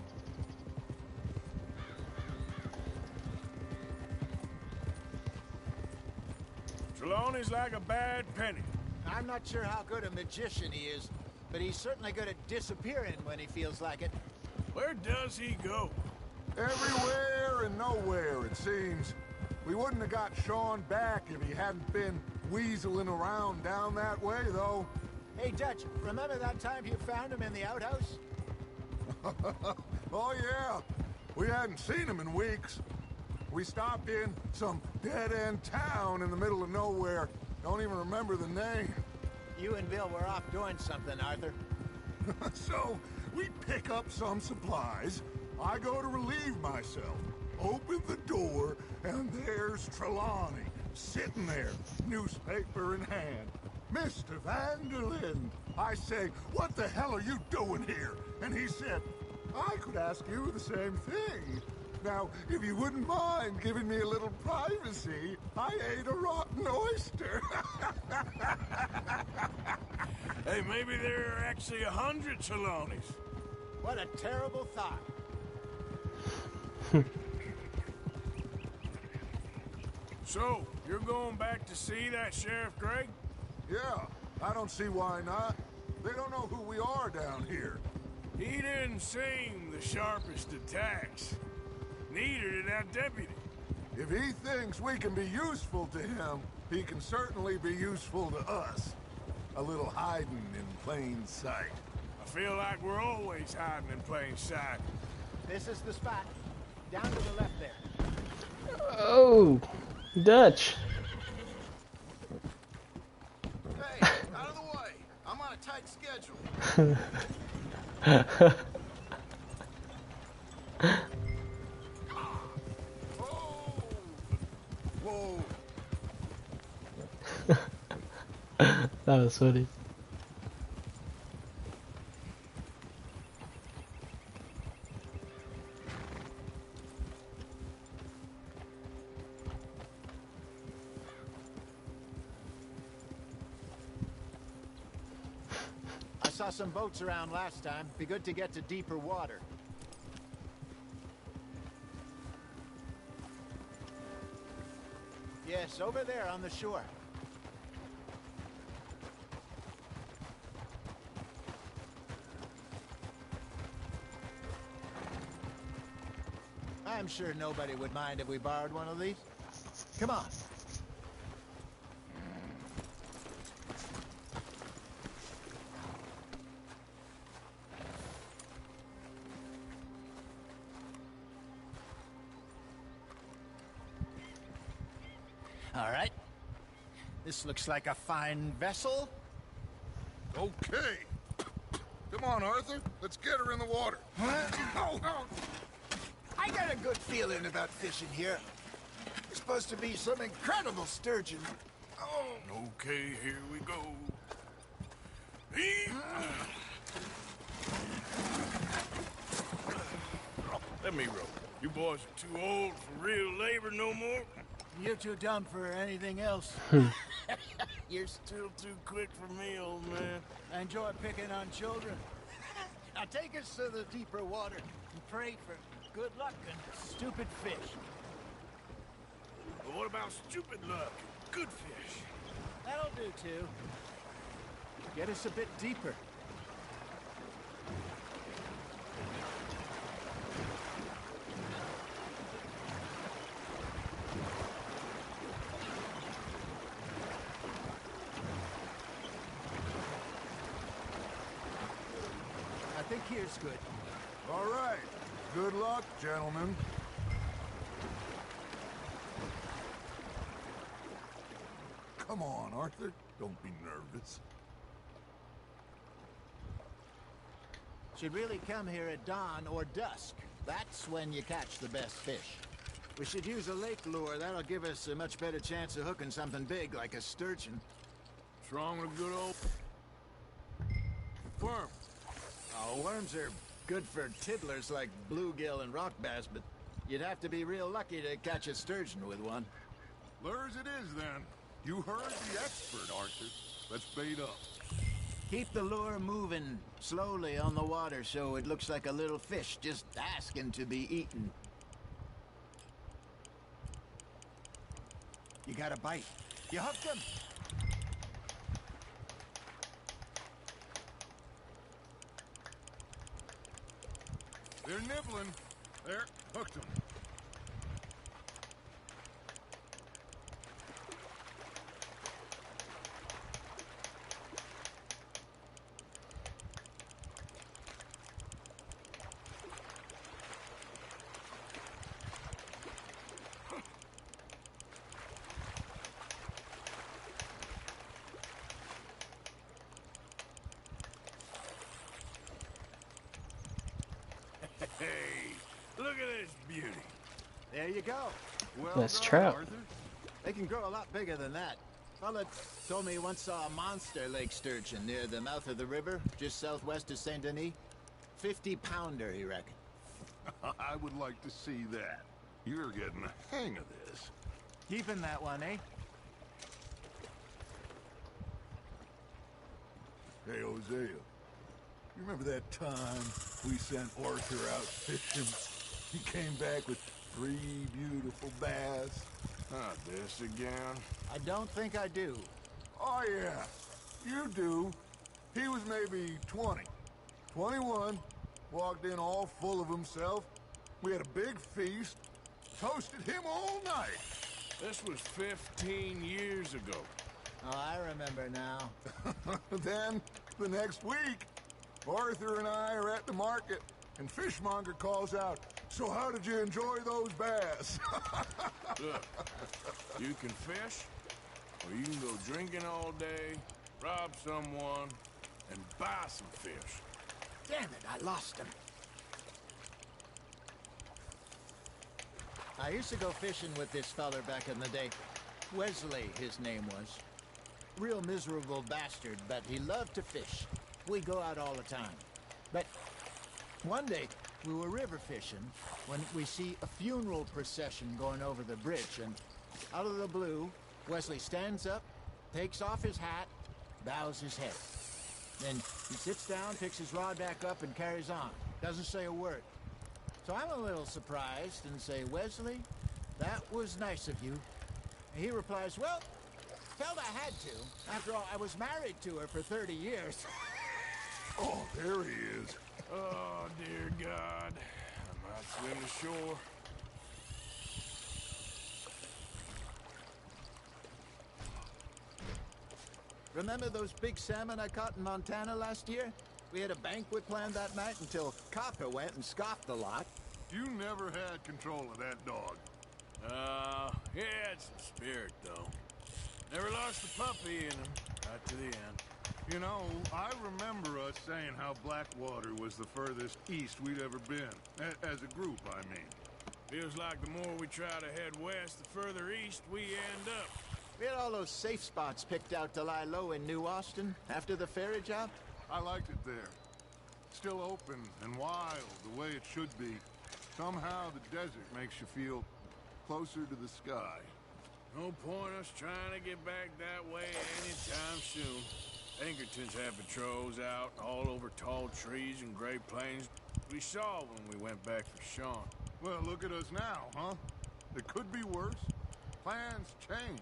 Trelawney's like a bad penny. I'm not sure how good a magician he is, but he's certainly good at disappearing when he feels like it. Where does he go? Everywhere and nowhere, it seems. We wouldn't have got Sean back if he hadn't been weaseling around down that way, though. Hey, Dutch, remember that time you found him in the outhouse? Oh, yeah. We hadn't seen him in weeks. We stopped in some dead-end town in the middle of nowhere. Don't even remember the name. You and Bill were off doing something, Arthur. So, we pick up some supplies. I go to relieve myself. Open the door, and there's Trelawney, sitting there, newspaper in hand. Mr. Van der Linde. I say, what the hell are you doing here? And he said, I could ask you the same thing. Now, if you wouldn't mind giving me a little privacy, I ate a rotten oyster. Hey, maybe there are actually 100 Trelawneys. What a terrible thought. So, you're going back to see that Sheriff Gray? Yeah, I don't see why not. They don't know who we are down here. He didn't seem the sharpest attacks. Neither did that deputy. If he thinks we can be useful to him, he can certainly be useful to us. A little hiding in plain sight. I feel like we're always hiding in plain sight. This is the spot. Down to the left there. Oh. Dutch. Hey, out of the way. I'm on a tight schedule. Whoa. That was funny. I saw some boats around last time. Be good to get to deeper water. Yes, over there on the shore. I'm sure nobody would mind if we borrowed one of these. Come on. All right. This looks like a fine vessel. Okay. Come on, Arthur. Let's get her in the water. Oh. I got a good feeling about fishing here. It's supposed to be some incredible sturgeon. Oh. Okay, here we go. Let me row. You boys are too old for real labor no more. You're too dumb for anything else. You're still too quick for me, old man. I enjoy picking on children. Now take us to the deeper water and pray for good luck and stupid fish. But what about stupid luck and good fish? That'll do, too. Get us a bit deeper. I think here's good. All right. Good luck, gentlemen. Come on, Arthur. Don't be nervous. Should really come here at dawn or dusk. That's when you catch the best fish. We should use a lake lure. That'll give us a much better chance of hooking something big like a sturgeon. What's wrong with good old worm? Oh, worms are good for tiddlers like bluegill and rock bass, but you'd have to be real lucky to catch a sturgeon with one. Lures it is, then. You heard the expert, Arthur. Let's bait up. Keep the lure moving slowly on the water so it looks like a little fish just asking to be eaten. You got a bite. You hooked him. They're nibbling. There, hooked them. Hey, look at this beauty. There you go. Well That's done, trout. Arthur. They can grow a lot bigger than that. Fella told me he once saw a monster lake sturgeon near the mouth of the river, just southwest of Saint Denis. 50-pounder, he reckoned. I would like to see that. You're getting the hang of this. Keeping that one, eh? Hey, Hosea. You remember that time we sent Arthur out fishing? He came back with 3 beautiful bass. Not this again. I don't think I do. Oh, yeah. You do. He was maybe 20. 21. Walked in all full of himself. We had a big feast. Toasted him all night. This was 15 years ago. Oh, I remember now. Then, the next week, Arthur and I are at the market, and Fishmonger calls out, So how did you enjoy those bass? Look, you can fish, or you can go drinking all day, rob someone, and buy some fish. Damn it, I lost him. I used to go fishing with this feller back in the day. Wesley, his name was. Real miserable bastard, but he loved to fish. We go out all the time. But one day, we were river fishing when we see a funeral procession going over the bridge, and out of the blue, Wesley stands up, takes off his hat, bows his head. Then he sits down, picks his rod back up, and carries on. Doesn't say a word. So I'm a little surprised and say, Wesley, that was nice of you. And he replies, well, felt I had to. After all, I was married to her for 30 years. Oh, there he is. Oh, dear God. I might swim ashore. Remember those big salmon I caught in Montana last year? We had a banquet planned that night until Copper went and scoffed a lot. You never had control of that dog. He had some spirit, though. Never lost the puppy in him, right to the end. You know, I remember us saying how Blackwater was the furthest east we'd ever been. As a group, I mean. Feels like the more we try to head west, the further east we end up. We had all those safe spots picked out to lie low in New Austin after the ferry job. I liked it there. Still open and wild, the way it should be. Somehow the desert makes you feel closer to the sky. No point us trying to get back that way anytime soon. Pinkertons have patrols out all over tall trees and Great Plains. We saw when we went back for Sean. Well, look at us now, huh? It could be worse. Plans change.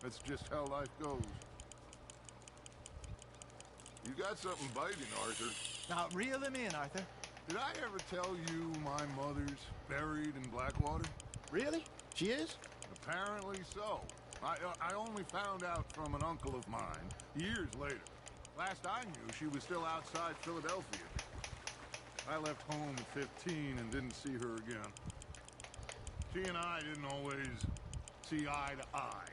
That's just how life goes. You got something biting, Arthur. Now, reel him in, Arthur. Did I ever tell you my mother's buried in Blackwater? Really? She is? Apparently so. I only found out from an uncle of mine years later. Last I knew, she was still outside Philadelphia. I left home at 15 and didn't see her again. She and I didn't always see eye to eye.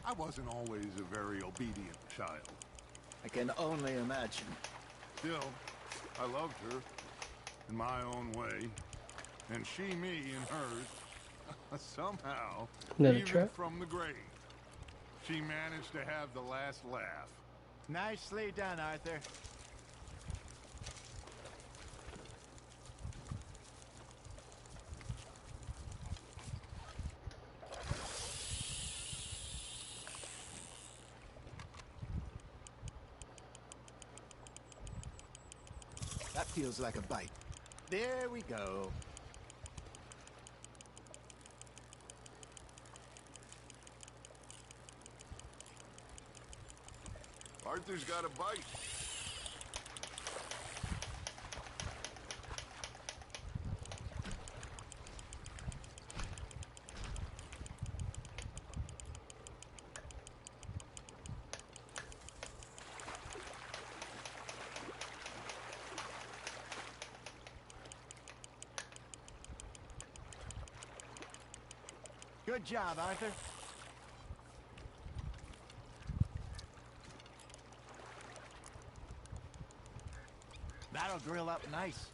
I wasn't always a very obedient child. I can only imagine. Still, I loved her in my own way, and she me in hers. Somehow, Another even trip? from the grave, she managed to have the last laugh. Nicely done, Arthur. That feels like a bite. There we go. Arthur's got a bite. Good job, Arthur. That'll grill up nice.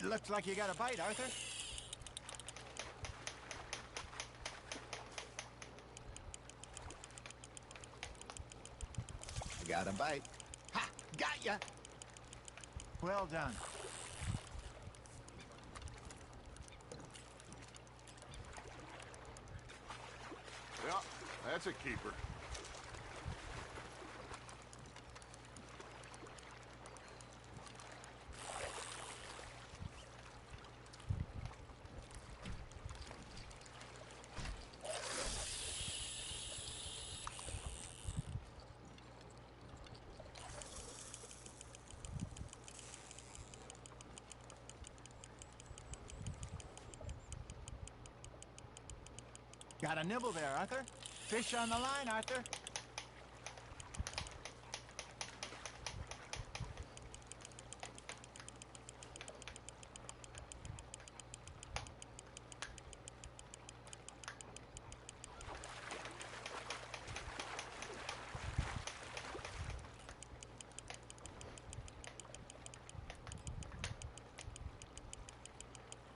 Looks like you got a bite, Arthur. You got a bite. Ha! Got ya! Well done. Yeah, that's a keeper. Got a nibble there, Arthur? Fish on the line, Arthur.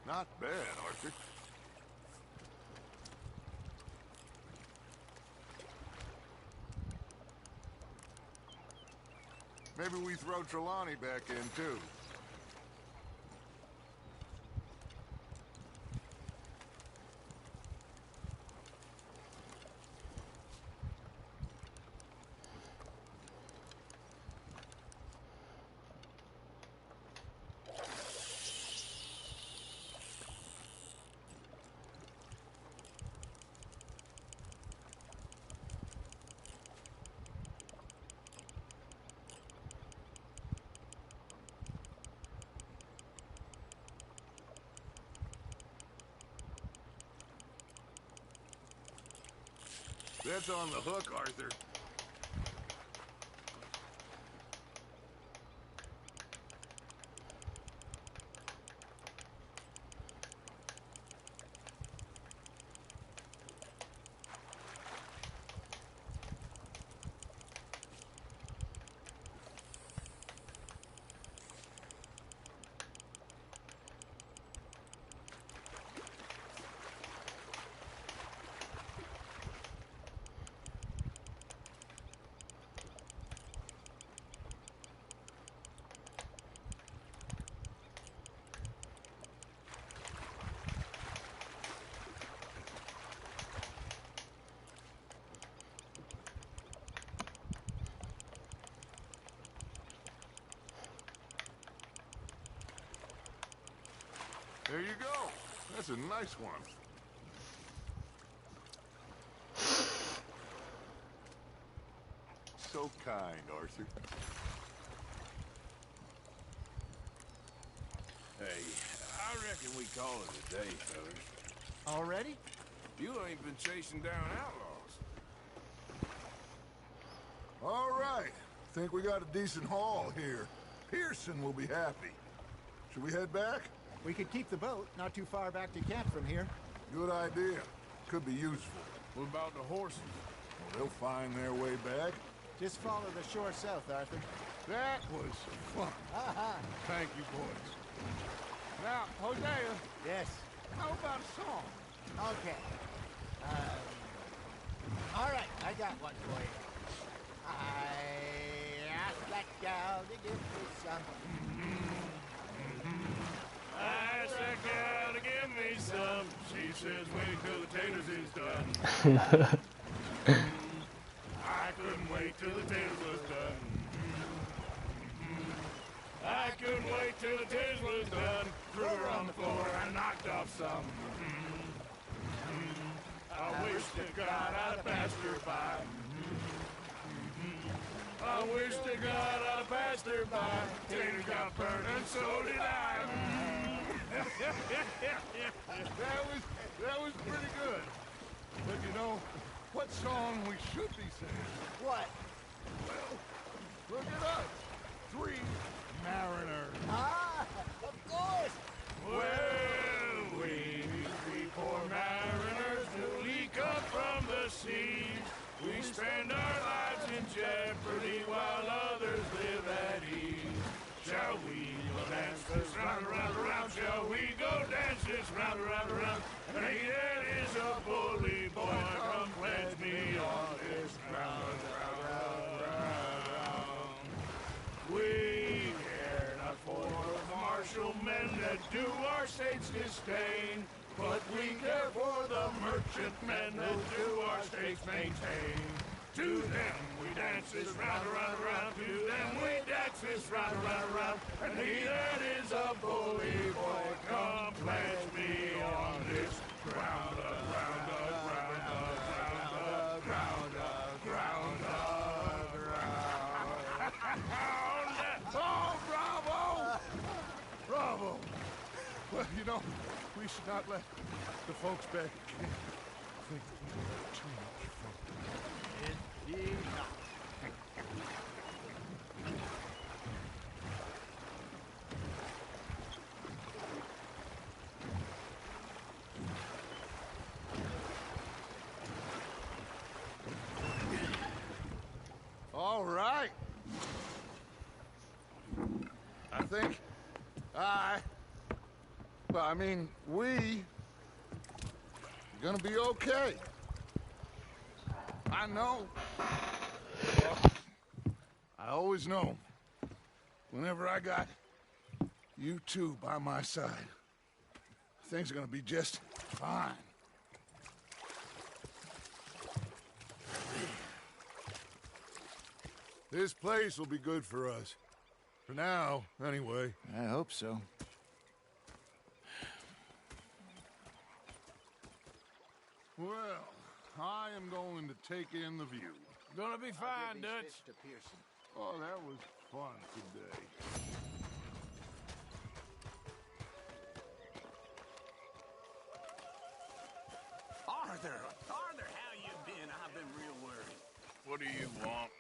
Not bad, Arthur. Maybe we throw Trelawney back in, too. That's on the hook, Arthur. There you go. That's a nice one. So kind, Arthur. Hey, I reckon we call it a day, fellas. Already? You ain't been chasing down outlaws. All right. Think we got a decent haul here. Pearson will be happy. Should we head back? We could keep the boat not too far back to camp from here. Good idea. Could be useful. What about the horses? Well, they'll find their way back. Just follow the shore south, Arthur. That was fun. Thank you, boys. Now, Hosea. Yes? How about a song? Okay. All right, I got one for you. I asked that gal to give me some. I asked that gal to give me some. She says wait till the taters is done. I couldn't wait till the taters was done. I couldn't wait till the taters was done. Threw her on the floor and knocked off some. I wish to God I'd passed her by. I wish to God I'd passed her by. Taters got burned and so did I. That was pretty good. But you know, what song we should be singing? What? Well, look at us. 3 mariners. Ah, of course. Well, we 3 poor mariners newly come from the sea. We spend our lives in jeopardy while others live at ease. Shall we dance this round, around, around? Shall we go dance this round, around, around? And he that is a bully boy, come pledge me on this round, round, round, round. We care not for the martial men that do our state's disdain, but we care for the merchant men that do our states maintain. To them we dance this round, around, around. To them we dance this round, around, around. And he that is a bully boy, come pledge me on this ground, ground, ground, ground, ground, ground, ground. Oh, bravo! Bravo! Well, you know, we should not let the folks back think you know too much for Indeed not. All right. I think we are gonna be okay. I know. Well, I always know. Whenever I got you two by my side, things are gonna be just fine. This place will be good for us. For now, anyway. I hope so. Well, I am going to take in the view. Gonna be fine, Dutch. Oh, that was fun today. Arthur, how you been? I've been real worried. What do you want?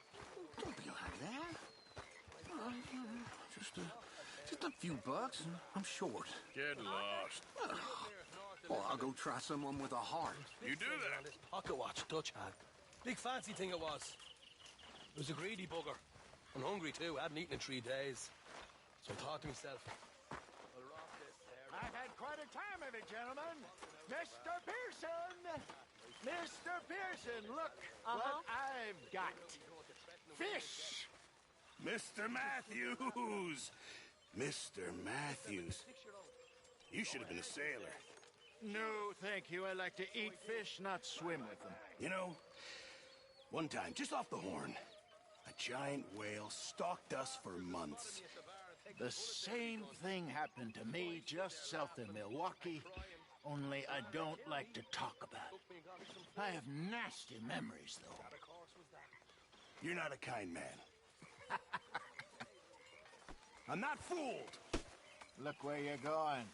Don't be like that. Just a few bucks. I'm short. Get lost. Well, I'll go try someone with a heart. You do that? Pocket watch Dutch had. Big fancy thing it was. It was a greedy bugger. And hungry too. I hadn't eaten in 3 days. So I thought to myself, I'll rob this there. I've had quite a time of it, gentlemen. Mr. Pearson! Mr. Pearson, look what I've got. Fish! Mr. Matthews! Mr. Matthews. You should have been a sailor. No, thank you. I like to eat fish, not swim with them. You know, one time, just off the Horn, a giant whale stalked us for months. The same thing happened to me just south of Milwaukee, only I don't like to talk about it. I have nasty memories, though. You're not a kind man. I'm not fooled. Look where you're going.